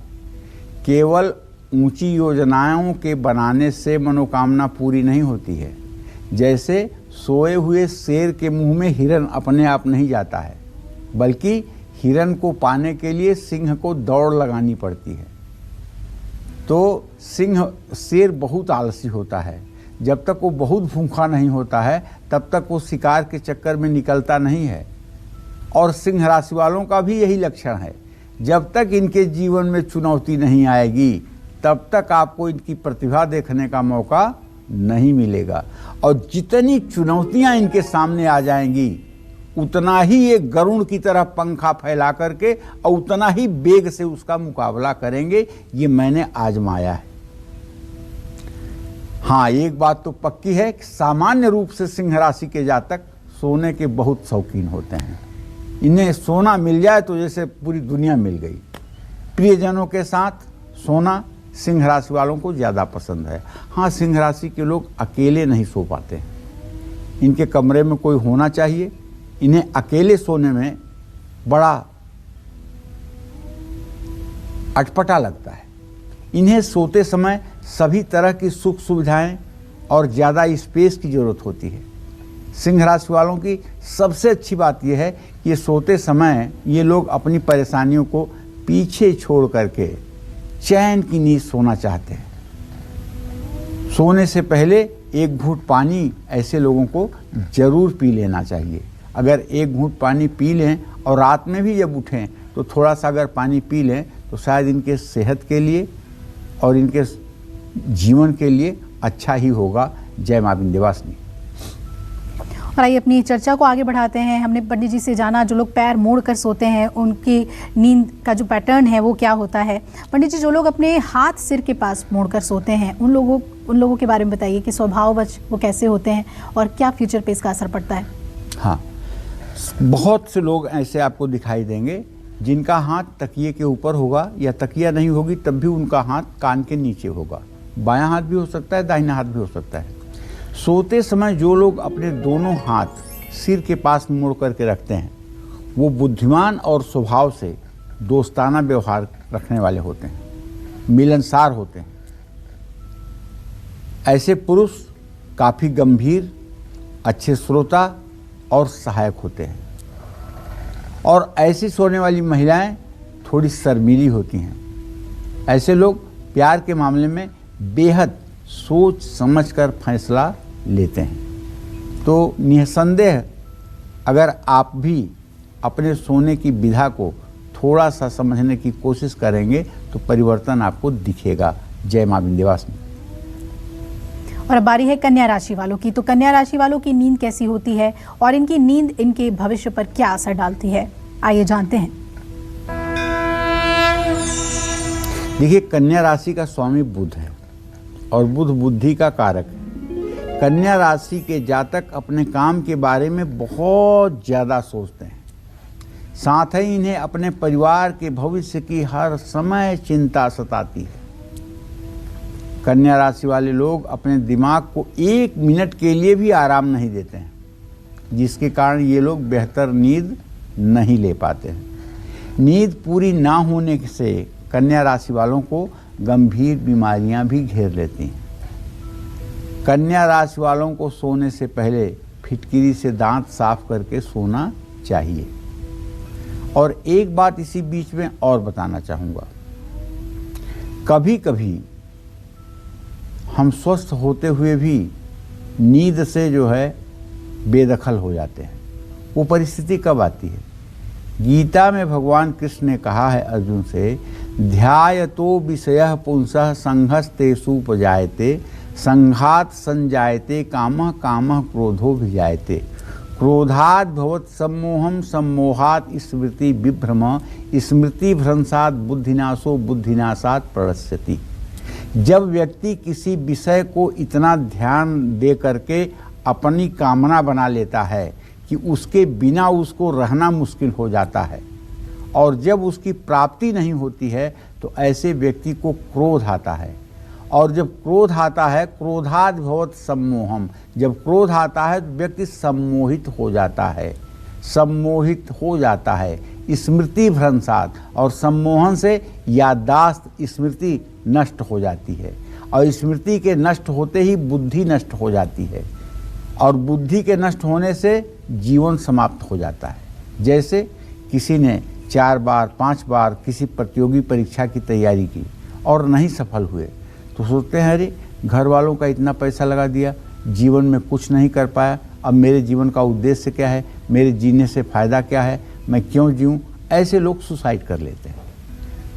केवल ऊंची योजनाओं के बनाने से मनोकामना पूरी नहीं होती है। जैसे सोए हुए शेर के मुंह में हिरन अपने आप नहीं जाता है, बल्कि हिरन को पाने के लिए सिंह को दौड़ लगानी पड़ती है। तो शेर बहुत आलसी होता है। जब तक वो बहुत भूखा नहीं होता है तब तक वो शिकार के चक्कर में निकलता नहीं है। और सिंह राशि वालों का भी यही लक्षण है। जब तक इनके जीवन में चुनौती नहीं आएगी तब तक आपको इनकी प्रतिभा देखने का मौका नहीं मिलेगा। और जितनी चुनौतियां इनके सामने आ जाएंगी उतना ही ये गरुड़ की तरह पंखा फैला करके और उतना ही वेग से उसका मुकाबला करेंगे। ये मैंने आजमाया है। हाँ, एक बात तो पक्की है कि सामान्य रूप से सिंह राशि के जातक सोने के बहुत शौकीन होते हैं। इन्हें सोना मिल जाए तो जैसे पूरी दुनिया मिल गई। प्रियजनों के साथ सोना सिंह राशि वालों को ज़्यादा पसंद है। हाँ, सिंह राशि के लोग अकेले नहीं सो पाते हैं। इनके कमरे में कोई होना चाहिए। इन्हें अकेले सोने में बड़ा अटपटा लगता है। इन्हें सोते समय सभी तरह की सुख सुविधाएं और ज़्यादा स्पेस की ज़रूरत होती है। सिंह राशि वालों की सबसे अच्छी बात यह है कि ये सोते समय ये लोग अपनी परेशानियों को पीछे छोड़ करके चैन की नींद सोना चाहते हैं। सोने से पहले एक घूंट पानी ऐसे लोगों को जरूर पी लेना चाहिए। अगर एक घूंट पानी पी लें और रात में भी जब उठें तो थोड़ा सा अगर पानी पी लें तो शायद इनके सेहत के लिए और इनके जीवन के लिए अच्छा ही होगा। जय मां विंध्यवासिनी। और आइए अपनी चर्चा को आगे बढ़ाते हैं। हमने पंडित जी से जाना जो लोग पैर मोड़ कर सोते हैं उनकी नींद का जो पैटर्न है वो क्या होता है। पंडित जी, जो लोग अपने हाथ सिर के पास मोड़ कर सोते हैं उन लोगों के बारे में बताइए कि स्वभाववश वो कैसे होते हैं और क्या फ्यूचर पे इसका असर पड़ता है। हाँ, बहुत से लोग ऐसे आपको दिखाई देंगे जिनका हाथ तकिए के ऊपर होगा या तकिया नहीं होगी तब भी उनका हाथ कान के नीचे होगा। बायां हाथ भी हो सकता है, दाहिना हाथ भी हो सकता है। सोते समय जो लोग अपने दोनों हाथ सिर के पास मोड़ करके रखते हैं वो बुद्धिमान और स्वभाव से दोस्ताना व्यवहार रखने वाले होते हैं, मिलनसार होते हैं। ऐसे पुरुष काफ़ी गंभीर, अच्छे श्रोता और सहायक होते हैं। और ऐसी सोने वाली महिलाएं थोड़ी शर्मीली होती हैं। ऐसे लोग प्यार के मामले में बेहद सोच समझकर फैसला लेते हैं। तो निसंदेह अगर आप भी अपने सोने की विधा को थोड़ा सा समझने की कोशिश करेंगे तो परिवर्तन आपको दिखेगा। जय मां विंध्यवासिनी। और अब बारी है कन्या राशि वालों की। तो कन्या राशि वालों की नींद कैसी होती है और इनकी नींद इनके भविष्य पर क्या असर डालती है, आइए जानते हैं। देखिए, कन्या राशि का स्वामी बुध है और बुध बुद्धि का कारक है। कन्या राशि के जातक अपने काम के बारे में बहुत ज़्यादा सोचते हैं। साथ ही इन्हें अपने परिवार के भविष्य की हर समय चिंता सताती है। कन्या राशि वाले लोग अपने दिमाग को एक मिनट के लिए भी आराम नहीं देते हैं, जिसके कारण ये लोग बेहतर नींद नहीं ले पाते हैं। नींद पूरी ना होने से कन्या राशि वालों को गंभीर बीमारियां भी घेर लेती हैं। कन्या राशि वालों को सोने से पहले फिटकिरी से दांत साफ करके सोना चाहिए। और एक बात इसी बीच में और बताना चाहूँगा, कभी कभी हम स्वस्थ होते हुए भी नींद से जो है बेदखल हो जाते हैं। वो परिस्थिति कब आती है? गीता में भगवान कृष्ण ने कहा है अर्जुन से, ध्यायतो विषयः पुंसः संघस्तेषुपजायते संघात संजायते कामः कामः क्रोधो भिजायते क्रोधात् भवत् सम्मोहम सम्मोहात् स्मृति विभ्रम स्मृति भ्रंशात् बुद्धिनाशो बुद्धिनाशात् प्रणश्यति। जब व्यक्ति किसी विषय को इतना ध्यान दे करके अपनी कामना बना लेता है कि उसके बिना उसको रहना मुश्किल हो जाता है, और जब उसकी प्राप्ति नहीं होती है तो ऐसे व्यक्ति को क्रोध आता है। और जब क्रोध आता है, क्रोधाद भवत सम्मोहम, जब क्रोध आता है तो व्यक्ति सम्मोहित हो जाता है, सम्मोहित हो जाता है, स्मृति भ्रंशात, और सम्मोहन से याददाश्त स्मृति नष्ट हो जाती है, और स्मृति के नष्ट होते ही बुद्धि नष्ट हो जाती है, और बुद्धि के नष्ट होने से जीवन समाप्त हो जाता है। जैसे किसी ने 4 बार 5 बार किसी प्रतियोगी परीक्षा की तैयारी की और नहीं सफल हुए, तो सोचते हैं अरे घर वालों का इतना पैसा लगा दिया, जीवन में कुछ नहीं कर पाया, अब मेरे जीवन का उद्देश्य क्या है, मेरे जीने से फ़ायदा क्या है, मैं क्यों जीऊँ। ऐसे लोग सुसाइड कर लेते हैं।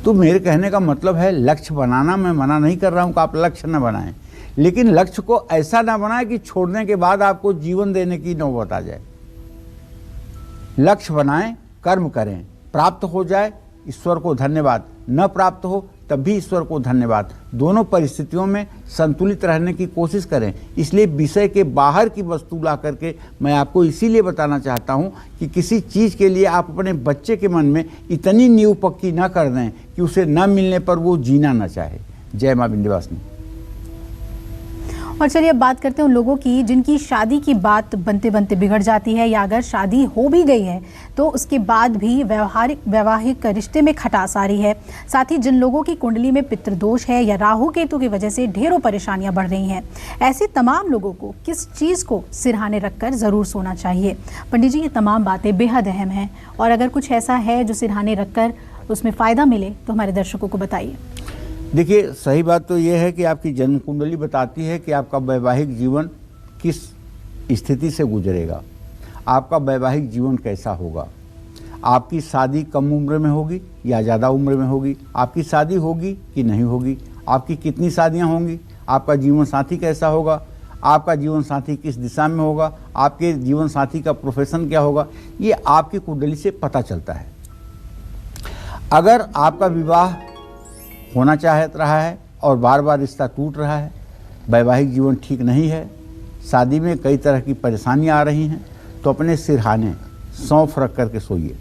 तो मेरे कहने का मतलब है लक्ष्य बनाना, मैं मना नहीं कर रहा हूँ कि आप लक्ष्य न बनाएं, लेकिन लक्ष्य को ऐसा ना बनाएं कि छोड़ने के बाद आपको जीवन देने की नौबत आ जाए। लक्ष्य बनाएं, कर्म करें, प्राप्त हो जाए ईश्वर को धन्यवाद, न प्राप्त हो तब भी ईश्वर को धन्यवाद। दोनों परिस्थितियों में संतुलित रहने की कोशिश करें। इसलिए विषय के बाहर की वस्तु ला करके मैं आपको इसीलिए बताना चाहता हूं कि किसी चीज़ के लिए आप अपने बच्चे के मन में इतनी नींव पक्की न कर दें कि उसे न मिलने पर वो जीना न चाहे। जय मां विंध्यवासिनी। और चलिए अब बात करते हैं उन लोगों की जिनकी शादी की बात बनते बनते बिगड़ जाती है, या अगर शादी हो भी गई है तो उसके बाद भी वैवाहिक रिश्ते में खटास आ रही है। साथ ही जिन लोगों की कुंडली में पितृदोष है या राहु केतु की वजह से ढेरों परेशानियां बढ़ रही हैं, ऐसे तमाम लोगों को किस चीज़ को सिरहाने रखकर ज़रूर सोना चाहिए? पंडित जी, ये तमाम बातें बेहद अहम हैं, और अगर कुछ ऐसा है जो सिरहाने रखकर उसमें फ़ायदा मिले तो हमारे दर्शकों को बताइए। देखिए, सही बात तो यह है कि आपकी जन्म कुंडली बताती है कि आपका वैवाहिक जीवन किस स्थिति से गुजरेगा, आपका वैवाहिक जीवन कैसा होगा, आपकी शादी कम उम्र में होगी या ज़्यादा उम्र में होगी, आपकी शादी होगी कि नहीं होगी, आपकी कितनी शादियां होंगी, आपका जीवन साथी कैसा होगा, आपका जीवन साथी किस दिशा में होगा, आपके जीवन साथी का प्रोफेशन क्या होगा, ये आपकी कुंडली से पता चलता है। अगर आपका विवाह होना चाहत रहा है और बार बार रिश्ता टूट रहा है, वैवाहिक जीवन ठीक नहीं है, शादी में कई तरह की परेशानियां आ रही हैं, तो अपने सिरहाने सौंफ रख करके सोइए।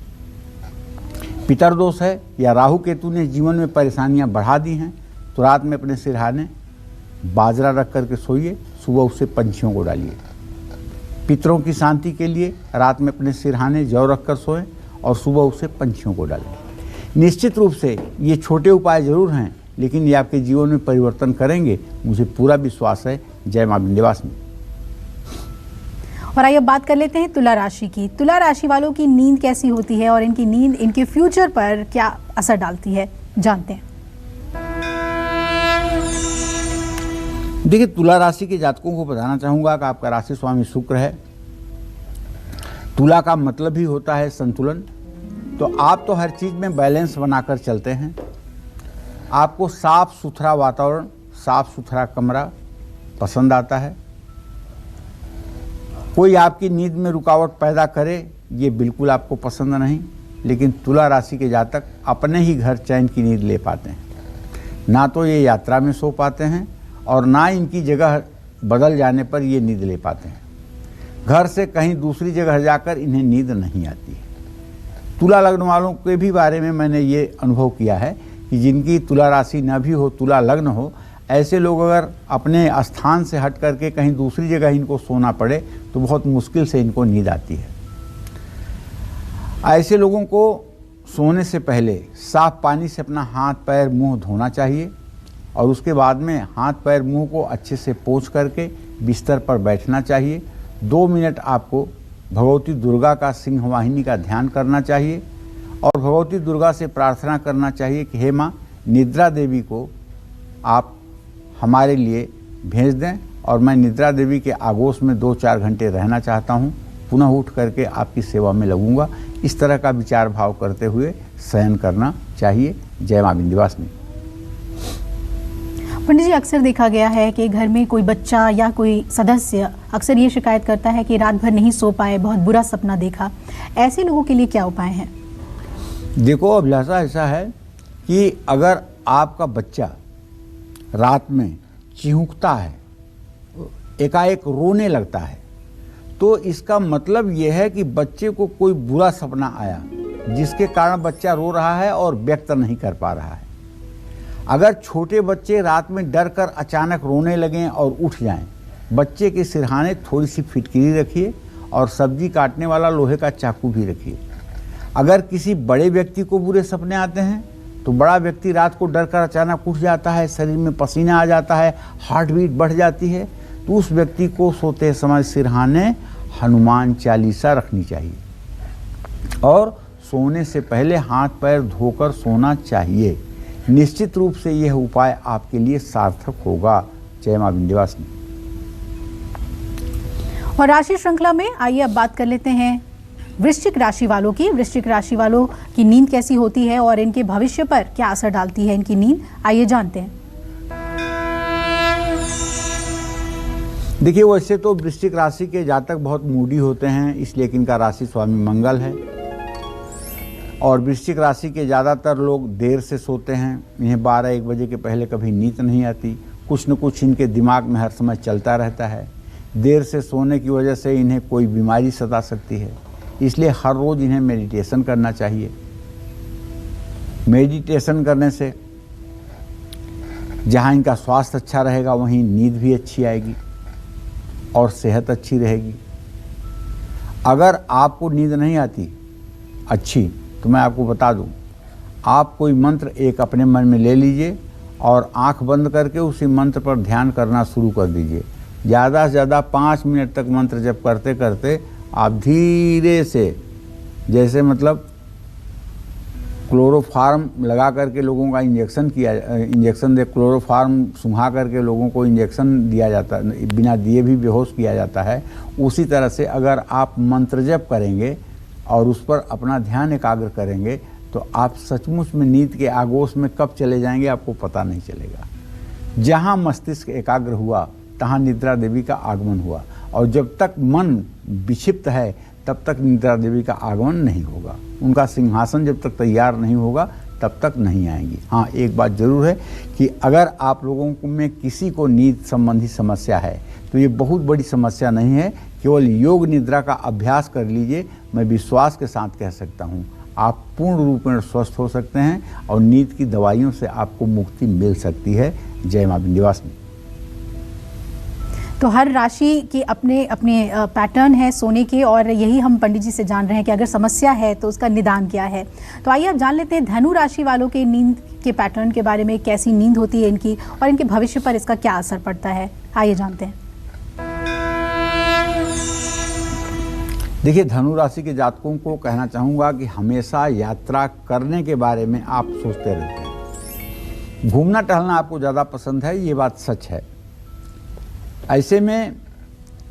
पितरदोष है या राहु केतु ने जीवन में परेशानियां बढ़ा दी हैं, तो रात में अपने सिरहाने बाजरा रख करके सोइए, सुबह उससे पंछियों को डालिए। पितरों की शांति के लिए रात में अपने सिरहाने जौ रख कर सोएं और सुबह उससे पंछियों को डालें। निश्चित रूप से ये छोटे उपाय जरूर हैं, लेकिन ये आपके जीवन में परिवर्तन करेंगे, मुझे पूरा विश्वास है। जय मां विंध्यवासिनी। और आइए अब बात कर लेते हैं तुला राशि की। तुला राशि वालों की नींद कैसी होती है और इनकी नींद इनके फ्यूचर पर क्या असर डालती है, जानते हैं। देखिए, तुला राशि के जातकों को बताना चाहूँगा कि आपका राशि स्वामी शुक्र है। तुला का मतलब ही होता है संतुलन। तो आप तो हर चीज़ में बैलेंस बनाकर चलते हैं। आपको साफ सुथरा वातावरण, साफ सुथरा कमरा पसंद आता है। कोई आपकी नींद में रुकावट पैदा करे, ये बिल्कुल आपको पसंद नहीं। लेकिन तुला राशि के जातक अपने ही घर चैन की नींद ले पाते हैं। ना तो ये यात्रा में सो पाते हैं और ना इनकी जगह बदल जाने पर ये नींद ले पाते हैं। घर से कहीं दूसरी जगह जाकर इन्हें नींद नहीं आती है। तुला लग्न वालों के भी बारे में मैंने ये अनुभव किया है कि जिनकी तुला राशि न भी हो, तुला लग्न हो, ऐसे लोग अगर अपने स्थान से हट करके कहीं दूसरी जगह इनको सोना पड़े तो बहुत मुश्किल से इनको नींद आती है। ऐसे लोगों को सोने से पहले साफ पानी से अपना हाथ पैर मुंह धोना चाहिए और उसके बाद में हाथ पैर मुंह को अच्छे से पोंछ करके बिस्तर पर बैठना चाहिए। 2 मिनट आपको भगवती दुर्गा का सिंह वाहिनी का ध्यान करना चाहिए और भगवती दुर्गा से प्रार्थना करना चाहिए कि हे माँ, निद्रा देवी को आप हमारे लिए भेज दें और मैं निद्रा देवी के आगोश में 2-4 घंटे रहना चाहता हूँ, पुनः उठ करके आपकी सेवा में लगूंगा। इस तरह का विचार भाव करते हुए शयन करना चाहिए। जय मां विंध्यवासिनी। पंडित जी, अक्सर देखा गया है कि घर में कोई बच्चा या कोई सदस्य अक्सर ये शिकायत करता है कि रात भर नहीं सो पाए, बहुत बुरा सपना देखा। ऐसे लोगों के लिए क्या उपाय हैं? देखो, अभिलाषा ऐसा है कि अगर आपका बच्चा रात में चिहुकता है, एकाएक रोने लगता है, तो इसका मतलब यह है कि बच्चे को कोई बुरा सपना आया जिसके कारण बच्चा रो रहा है और व्यक्त नहीं कर पा रहा है। अगर छोटे बच्चे रात में डर कर अचानक रोने लगें और उठ जाएं, बच्चे के सिरहाने थोड़ी सी फिटकिरी रखिए और सब्जी काटने वाला लोहे का चाकू भी रखिए। अगर किसी बड़े व्यक्ति को बुरे सपने आते हैं तो बड़ा व्यक्ति रात को डर कर अचानक उठ जाता है, शरीर में पसीना आ जाता है, हार्ट बीट बढ़ जाती है, तो उस व्यक्ति को सोते समय सिरहाने हनुमान चालीसा रखनी चाहिए और सोने से पहले हाथ पैर धोकर सोना चाहिए। निश्चित रूप से यह उपाय आपके लिए सार्थक होगा। जय मां विंध्यवासिनी। और राशि श्रृंखला में आइए अब बात कर लेते हैं वृश्चिक राशि वालों की। वृश्चिक राशि वालों की नींद कैसी होती है और इनके भविष्य पर क्या असर डालती है इनकी नींद, आइए जानते हैं। देखिए, वैसे तो वृश्चिक राशि के जातक बहुत मूडी होते हैं, इसलिए कि इनका राशि स्वामी मंगल है और वृश्चिक राशि के ज़्यादातर लोग देर से सोते हैं। इन्हें 12-1 बजे के पहले कभी नींद नहीं आती, कुछ न कुछ इनके दिमाग में हर समय चलता रहता है। देर से सोने की वजह से इन्हें कोई बीमारी सता सकती है, इसलिए हर रोज़ इन्हें मेडिटेशन करना चाहिए। मेडिटेशन करने से जहाँ इनका स्वास्थ्य अच्छा रहेगा वहीं नींद भी अच्छी आएगी और सेहत अच्छी रहेगी। अगर आपको नींद नहीं आती अच्छी तो मैं आपको बता दूं, आप कोई मंत्र एक अपने मन में ले लीजिए और आंख बंद करके उसी मंत्र पर ध्यान करना शुरू कर दीजिए। ज़्यादा से ज़्यादा 5 मिनट तक मंत्र जप करते करते आप धीरे से, जैसे मतलब क्लोरोफार्म लगा करके लोगों का इंजेक्शन दे, क्लोरोफार्म सुंघा करके लोगों को इंजेक्शन दिया जाता है, बिना दिए भी बेहोश किया जाता है, उसी तरह से अगर आप मंत्र जप करेंगे और उस पर अपना ध्यान एकाग्र करेंगे तो आप सचमुच में नींद के आगोश में कब चले जाएंगे आपको पता नहीं चलेगा। जहाँ मस्तिष्क एकाग्र हुआ तहाँ निद्रा देवी का आगमन हुआ, और जब तक मन विक्षिप्त है तब तक निद्रा देवी का आगमन नहीं होगा। उनका सिंहासन जब तक तैयार नहीं होगा तब तक नहीं आएंगी। हाँ, एक बात जरूर है कि अगर आप लोगों में किसी को नींद संबंधी समस्या है तो ये बहुत बड़ी समस्या नहीं है, केवल योग निद्रा का अभ्यास कर लीजिए। मैं विश्वास के साथ कह सकता हूँ आप पूर्ण रूप में स्वस्थ हो सकते हैं और नींद की दवाइयों से आपको मुक्ति मिल सकती है। जय मां विंध्यवासिनी। तो हर राशि के अपने अपने पैटर्न है सोने के, और यही हम पंडित जी से जान रहे हैं कि अगर समस्या है तो उसका निदान क्या है। तो आइए अब जान लेते हैं धनु राशि वालों के नींद के पैटर्न के बारे में, कैसी नींद होती है इनकी और इनके भविष्य पर इसका क्या असर पड़ता है। आइए जानते हैं। देखिए, धनु राशि के जातकों को कहना चाहूँगा कि हमेशा यात्रा करने के बारे में आप सोचते रहते हैं। घूमना टहलना आपको ज़्यादा पसंद है, ये बात सच है। ऐसे में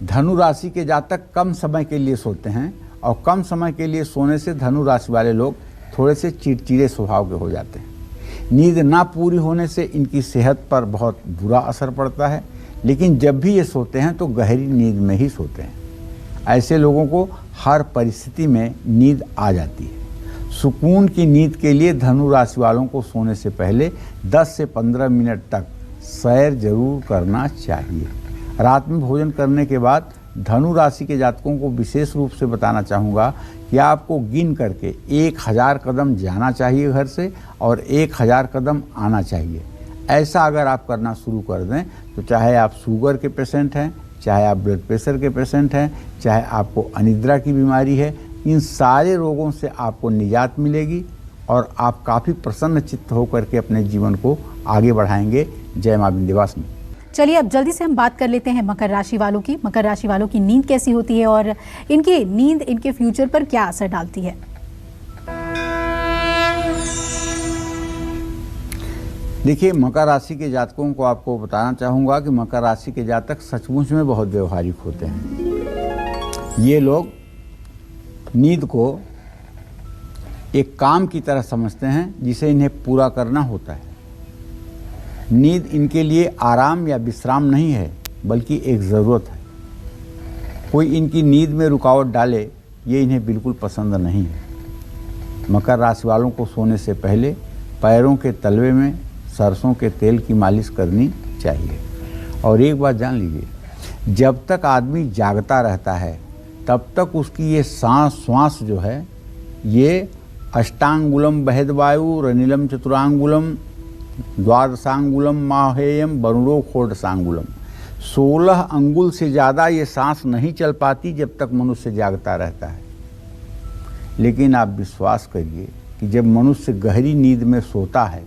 धनु राशि के जातक कम समय के लिए सोते हैं और कम समय के लिए सोने से धनु राशि वाले लोग थोड़े से चिड़चिड़े स्वभाव के हो जाते हैं। नींद ना पूरी होने से इनकी सेहत पर बहुत बुरा असर पड़ता है, लेकिन जब भी ये सोते हैं तो गहरी नींद में ही सोते हैं। ऐसे लोगों को हर परिस्थिति में नींद आ जाती है। सुकून की नींद के लिए धनु राशि वालों को सोने से पहले 10 से 15 मिनट तक सैर जरूर करना चाहिए। रात में भोजन करने के बाद धनु राशि के जातकों को विशेष रूप से बताना चाहूँगा कि आपको गिन करके 1000 कदम जाना चाहिए घर से और 1000 कदम आना चाहिए। ऐसा अगर आप करना शुरू कर दें तो चाहे आप शुगर के पेशेंट हैं, चाहे आप ब्लड प्रेशर के पेशेंट हैं, चाहे आपको अनिद्रा की बीमारी है, इन सारे रोगों से आपको निजात मिलेगी और आप काफ़ी प्रसन्न चित्त होकर के अपने जीवन को आगे बढ़ाएंगे। जय मां विंध्यवासिनी। चलिए अब जल्दी से हम बात कर लेते हैं मकर राशि वालों की। मकर राशि वालों की नींद कैसी होती है और इनकी नींद इनके फ्यूचर पर क्या असर डालती है। देखिए, मकर राशि के जातकों को आपको बताना चाहूँगा कि मकर राशि के जातक सचमुच में बहुत व्यवहारिक होते हैं। ये लोग नींद को एक काम की तरह समझते हैं जिसे इन्हें पूरा करना होता है। नींद इनके लिए आराम या विश्राम नहीं है बल्कि एक ज़रूरत है। कोई इनकी नींद में रुकावट डाले ये इन्हें बिल्कुल पसंद नहीं है। मकर राशि वालों को सोने से पहले पैरों के तलवे में सरसों के तेल की मालिश करनी चाहिए। और एक बात जान लीजिए, जब तक आदमी जागता रहता है तब तक उसकी ये श्वास जो है, ये अष्टांगुलम बहेदवायु रनीलम चतुरांगुलम द्वादशांगुलम माहेयम वरुणो खोडसांगुलम, 16 अंगुल से ज़्यादा ये सांस नहीं चल पाती जब तक मनुष्य जागता रहता है। लेकिन आप विश्वास करिए कि जब मनुष्य गहरी नींद में सोता है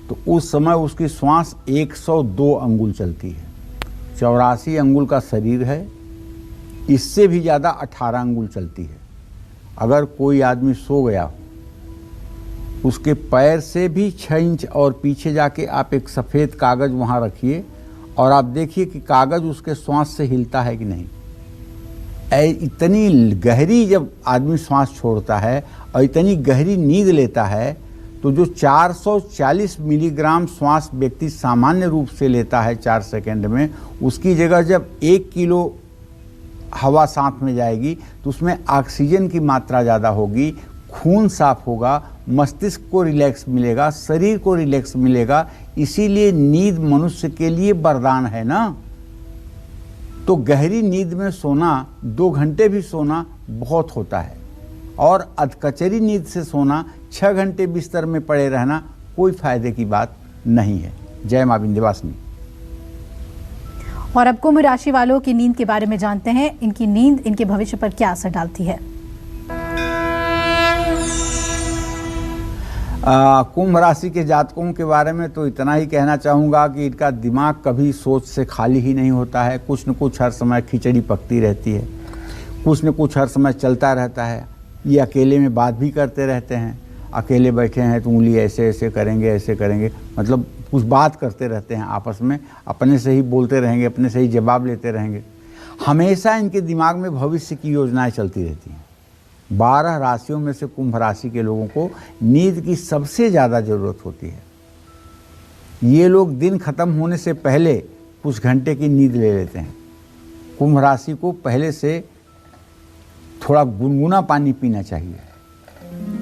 तो उस समय उसकी श्वास 102 अंगुल चलती है। 84 अंगुल का शरीर है, इससे भी ज़्यादा 18 अंगुल चलती है। अगर कोई आदमी सो गया हो, उसके पैर से भी 6 इंच और पीछे जाके आप एक सफ़ेद कागज़ वहाँ रखिए और आप देखिए कि कागज़ उसके श्वास से हिलता है कि नहीं। इतनी गहरी जब आदमी श्वास छोड़ता है और इतनी गहरी नींद लेता है तो जो 440 मिलीग्राम श्वास व्यक्ति सामान्य रूप से लेता है 4 सेकंड में, उसकी जगह जब 1 किलो हवा सांस में जाएगी तो उसमें ऑक्सीजन की मात्रा ज़्यादा होगी, खून साफ होगा, मस्तिष्क को रिलैक्स मिलेगा, शरीर को रिलैक्स मिलेगा। इसीलिए नींद मनुष्य के लिए वरदान है ना। तो गहरी नींद में सोना, 2 घंटे भी सोना बहुत होता है, और अधकचरी नींद से सोना, 6 घंटे बिस्तर में पड़े रहना कोई फायदे की बात नहीं है। जय मां विंध्यवासिनी। और अब कुंभ राशि वालों की नींद के बारे में जानते हैं। इनकी नींद इनके भविष्य पर क्या असर डालती है। कुंभ राशि के जातकों के बारे में तो इतना ही कहना चाहूँगा कि इनका दिमाग कभी सोच से खाली ही नहीं होता है। कुछ न कुछ हर समय खिचड़ी पकती रहती है, कुछ न कुछ हर समय चलता रहता है। ये अकेले में बात भी करते रहते हैं, अकेले बैठे हैं तो उंगली ऐसे ऐसे करेंगे, ऐसे करेंगे, मतलब कुछ बात करते रहते हैं आपस में, अपने से ही बोलते रहेंगे, अपने से ही जवाब लेते रहेंगे। हमेशा इनके दिमाग में भविष्य की योजनाएं चलती रहती हैं। 12 राशियों में से कुंभ राशि के लोगों को नींद की सबसे ज़्यादा ज़रूरत होती है। ये लोग दिन ख़त्म होने से पहले कुछ घंटे की नींद ले लेते हैं। कुंभ राशि को पहले से थोड़ा गुनगुना पानी पीना चाहिए।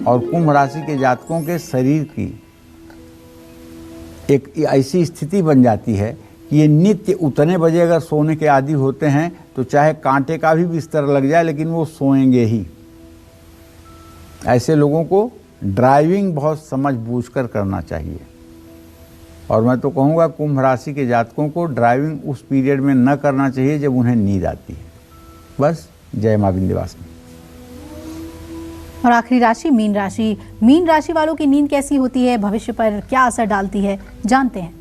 और कुंभ राशि के जातकों के शरीर की एक ऐसी स्थिति बन जाती है कि ये नित्य उतने बजे अगर सोने के आदी होते हैं तो चाहे कांटे का भी बिस्तर लग जाए लेकिन वो सोएंगे ही। ऐसे लोगों को ड्राइविंग बहुत समझ बूझकर करना चाहिए। और मैं तो कहूँगा कुंभ राशि के जातकों को ड्राइविंग उस पीरियड में न करना चाहिए जब उन्हें नींद आती है। बस, जय मां विंध्यवासिनी। और आखिरी राशि मीन राशि। मीन राशि वालों की नींद कैसी होती है, भविष्य पर क्या असर डालती है, जानते हैं।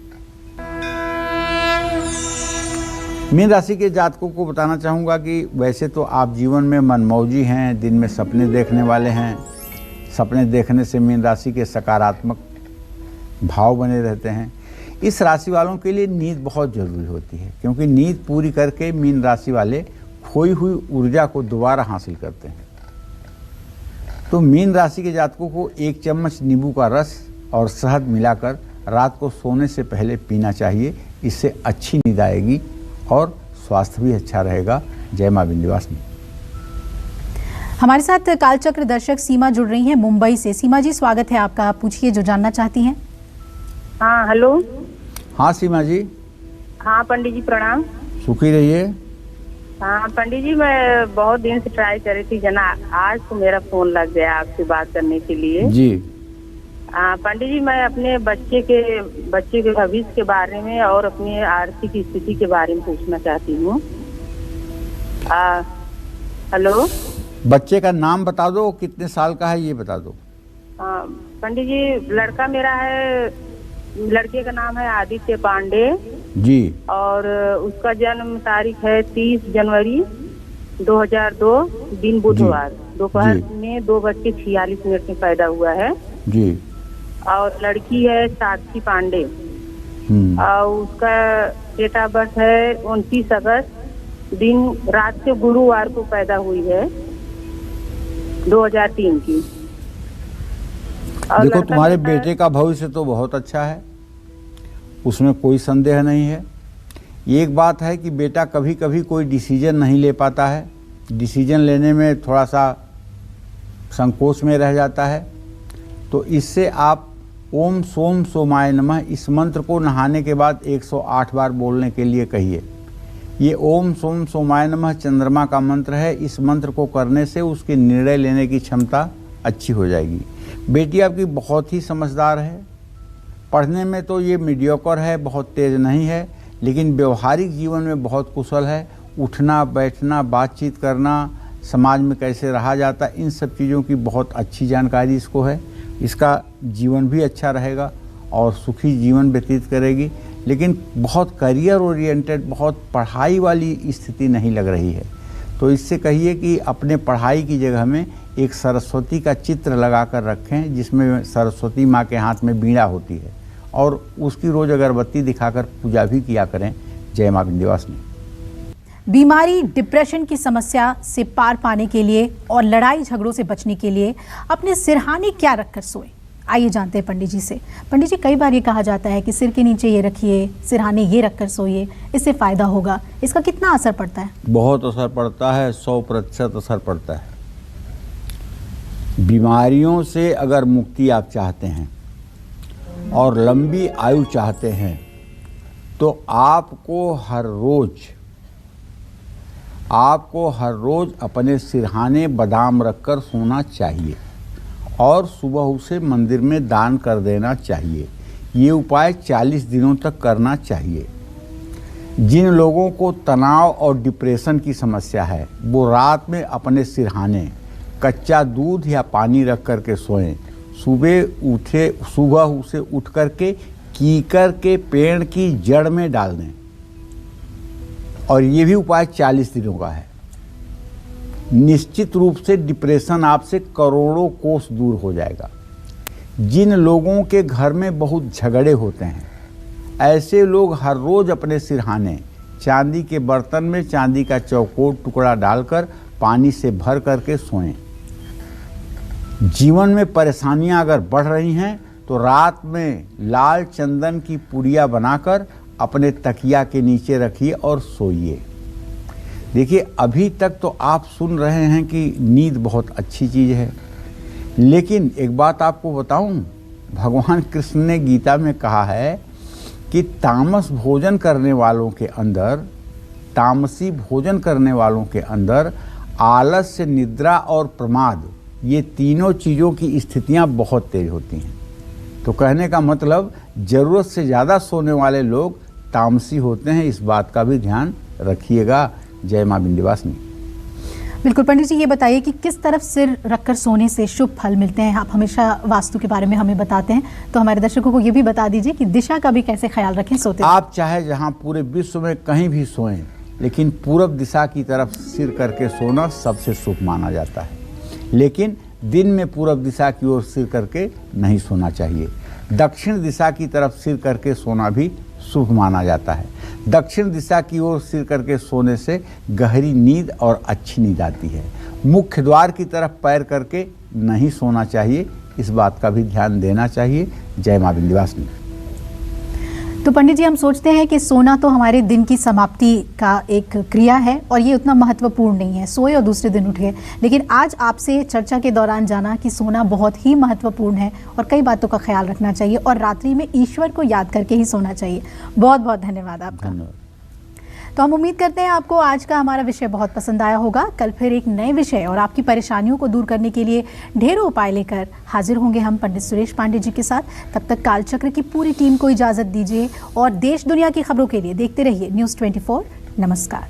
मीन राशि के जातकों को बताना चाहूँगा कि वैसे तो आप जीवन में मनमौजी हैं, दिन में सपने देखने वाले हैं। सपने देखने से मीन राशि के सकारात्मक भाव बने रहते हैं। इस राशि वालों के लिए नींद बहुत ज़रूरी होती है, क्योंकि नींद पूरी करके मीन राशि वाले खोई हुई ऊर्जा को दोबारा हासिल करते हैं। तो मीन राशि के जातकों को 1 चम्मच नींबू का रस और शहद मिलाकर रात को सोने से पहले पीना चाहिए। इससे अच्छी नींद आएगी और स्वास्थ्य भी अच्छा रहेगा। जय मां विंध्यवासिनी। हमारे साथ कालचक्र दर्शक सीमा जुड़ रही हैं मुंबई से। सीमा जी, स्वागत है आपका, आप पूछिए जो जानना चाहती हैं। हाँ, हेलो। हाँ सीमा जी। हाँ पंडित जी, प्रणाम। सुखी रहिए। हाँ पंडित जी, मैं बहुत दिन से ट्राई कर रही थी जना, आज तो मेरा फोन लग गया आपसे बात करने के लिए जी। पंडित जी, मैं अपने बच्चे के भविष्य के बारे में और अपनी आर्थिक स्थिति के बारे में पूछना चाहती हूँ। हेलो। बच्चे का नाम बता दो, कितने साल का है ये बता दो। पंडित जी, लड़का मेरा है, लड़के का नाम है आदित्य पांडे जी, और उसका जन्म तारीख है 30 जनवरी 2002, दिन बुधवार, दोपहर में 2:46 में पैदा हुआ है जी। और लड़की है साक्षी पांडे और उसका डेट ऑफ बर्थ है 29 अगस्त, दिन रात से गुरुवार को पैदा हुई है 2003 की। देखो, तुम्हारे बेटे का भविष्य तो बहुत अच्छा है, उसमें कोई संदेह नहीं है। एक बात है कि बेटा कभी कभी कोई डिसीजन नहीं ले पाता है, डिसीजन लेने में थोड़ा सा संकोच में रह जाता है। तो इससे आप ओम सोम सोमाय नमः इस मंत्र को नहाने के बाद 108 बार बोलने के लिए कहिए। ये ओम सोम सोमाय नमः चंद्रमा का मंत्र है। इस मंत्र को करने से उसकी निर्णय लेने की क्षमता अच्छी हो जाएगी। बेटी आपकी बहुत ही समझदार है, पढ़ने में तो ये मीडियोकर है, बहुत तेज नहीं है, लेकिन व्यवहारिक जीवन में बहुत कुशल है। उठना बैठना, बातचीत करना, समाज में कैसे रहा जाता है, इन सब चीज़ों की बहुत अच्छी जानकारी इसको है। इसका जीवन भी अच्छा रहेगा और सुखी जीवन व्यतीत करेगी, लेकिन बहुत करियर ओरिएंटेड, बहुत पढ़ाई वाली स्थिति नहीं लग रही है। तो इससे कहिए कि अपने पढ़ाई की जगह में एक सरस्वती का चित्र लगा कर रखें, जिसमें सरस्वती माँ के हाथ में बीड़ा होती है, और उसकी रोज़ अगरबत्ती दिखाकर पूजा भी किया करें। जय माँ विंध्यवासिनी। बीमारी, डिप्रेशन की समस्या से पार पाने के लिए और लड़ाई झगड़ों से बचने के लिए अपने सिरहाने क्या रखकर सोएं? आइए जानते हैं पंडित जी से। पंडित जी, कई बार ये कहा जाता है कि सिर के नीचे ये रखिए, सिरहाने ये रखकर सोइए, इससे फायदा होगा। इसका कितना असर पड़ता है? बहुत असर पड़ता है, 100% असर पड़ता है। बीमारियों से अगर मुक्ति आप चाहते हैं और लंबी आयु चाहते हैं, तो आपको हर रोज अपने सिरहाने बादाम रखकर सोना चाहिए और सुबह उसे मंदिर में दान कर देना चाहिए। ये उपाय 40 दिनों तक करना चाहिए। जिन लोगों को तनाव और डिप्रेशन की समस्या है, वो रात में अपने सिरहाने कच्चा दूध या पानी रख कर के सोएं। सुबह उसे उठ कर के कीकर के पेड़ की जड़ में डाल दें, और ये भी उपाय 40 दिनों का है। निश्चित रूप से डिप्रेशन आपसे करोड़ों कोस दूर हो जाएगा। जिन लोगों के घर में बहुत झगड़े होते हैं, ऐसे लोग हर रोज अपने सिरहाने चांदी के बर्तन में चांदी का चौकोर टुकड़ा डालकर पानी से भर करके सोएं। जीवन में परेशानियां अगर बढ़ रही हैं, तो रात में लाल चंदन की पुड़िया बनाकर अपने तकिया के नीचे रखिए और सोइए। देखिए, अभी तक तो आप सुन रहे हैं कि नींद बहुत अच्छी चीज़ है, लेकिन एक बात आपको बताऊं, भगवान कृष्ण ने गीता में कहा है कि तामसी भोजन करने वालों के अंदर आलस्य, निद्रा और प्रमाद, ये तीनों चीज़ों की स्थितियां बहुत तेज होती हैं। तो कहने का मतलब, ज़रूरत से ज़्यादा सोने वाले लोग तामसी होते हैं। इस बात का भी ध्यान रखिएगा। जय माँ विंध्यवासिनी। बिल्कुल पंडित जी, ये बताइए कि किस तरफ सिर रखकर सोने से शुभ फल मिलते हैं? आप हमेशा वास्तु के बारे में हमें बताते हैं, तो हमारे दर्शकों को ये भी बता दीजिए कि दिशा का भी कैसे ख्याल रखें सोते? आप चाहे जहाँ पूरे विश्व में कहीं भी सोएं, लेकिन पूरब दिशा की तरफ सिर करके सोना सबसे शुभ माना जाता है। लेकिन दिन में पूरब दिशा की ओर सिर करके नहीं सोना चाहिए। दक्षिण दिशा की तरफ सिर करके सोना भी शुभ माना जाता है। दक्षिण दिशा की ओर सिर करके सोने से गहरी नींद और अच्छी नींद आती है। मुख्य द्वार की तरफ पैर करके नहीं सोना चाहिए, इस बात का भी ध्यान देना चाहिए। जय माँ विंध्यवासिनी। तो पंडित जी, हम सोचते हैं कि सोना तो हमारे दिन की समाप्ति का एक क्रिया है और ये उतना महत्वपूर्ण नहीं है, सोए और दूसरे दिन उठे। लेकिन आज आपसे चर्चा के दौरान जाना कि सोना बहुत ही महत्वपूर्ण है और कई बातों का ख्याल रखना चाहिए और रात्रि में ईश्वर को याद करके ही सोना चाहिए। बहुत बहुत धन्यवाद आपका। धन्यवाद। तो हम उम्मीद करते हैं आपको आज का हमारा विषय बहुत पसंद आया होगा। कल फिर एक नए विषय और आपकी परेशानियों को दूर करने के लिए ढेरों उपाय लेकर हाजिर होंगे हम पंडित सुरेश पांडे जी के साथ। तब तक कालचक्र की पूरी टीम को इजाजत दीजिए और देश दुनिया की खबरों के लिए देखते रहिए न्यूज़ 24। नमस्कार।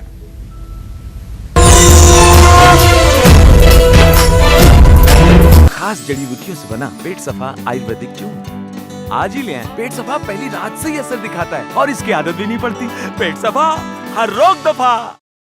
खास जड़ी बूटियों से बना पेट सफा आयुर्वेदिक चूर्ण आज ही ले आएं। पेट सफा पहली रात से ही असर दिखाता है और इसकी आदत भी नहीं पड़ती। पेट सफा, हर रोग दफा।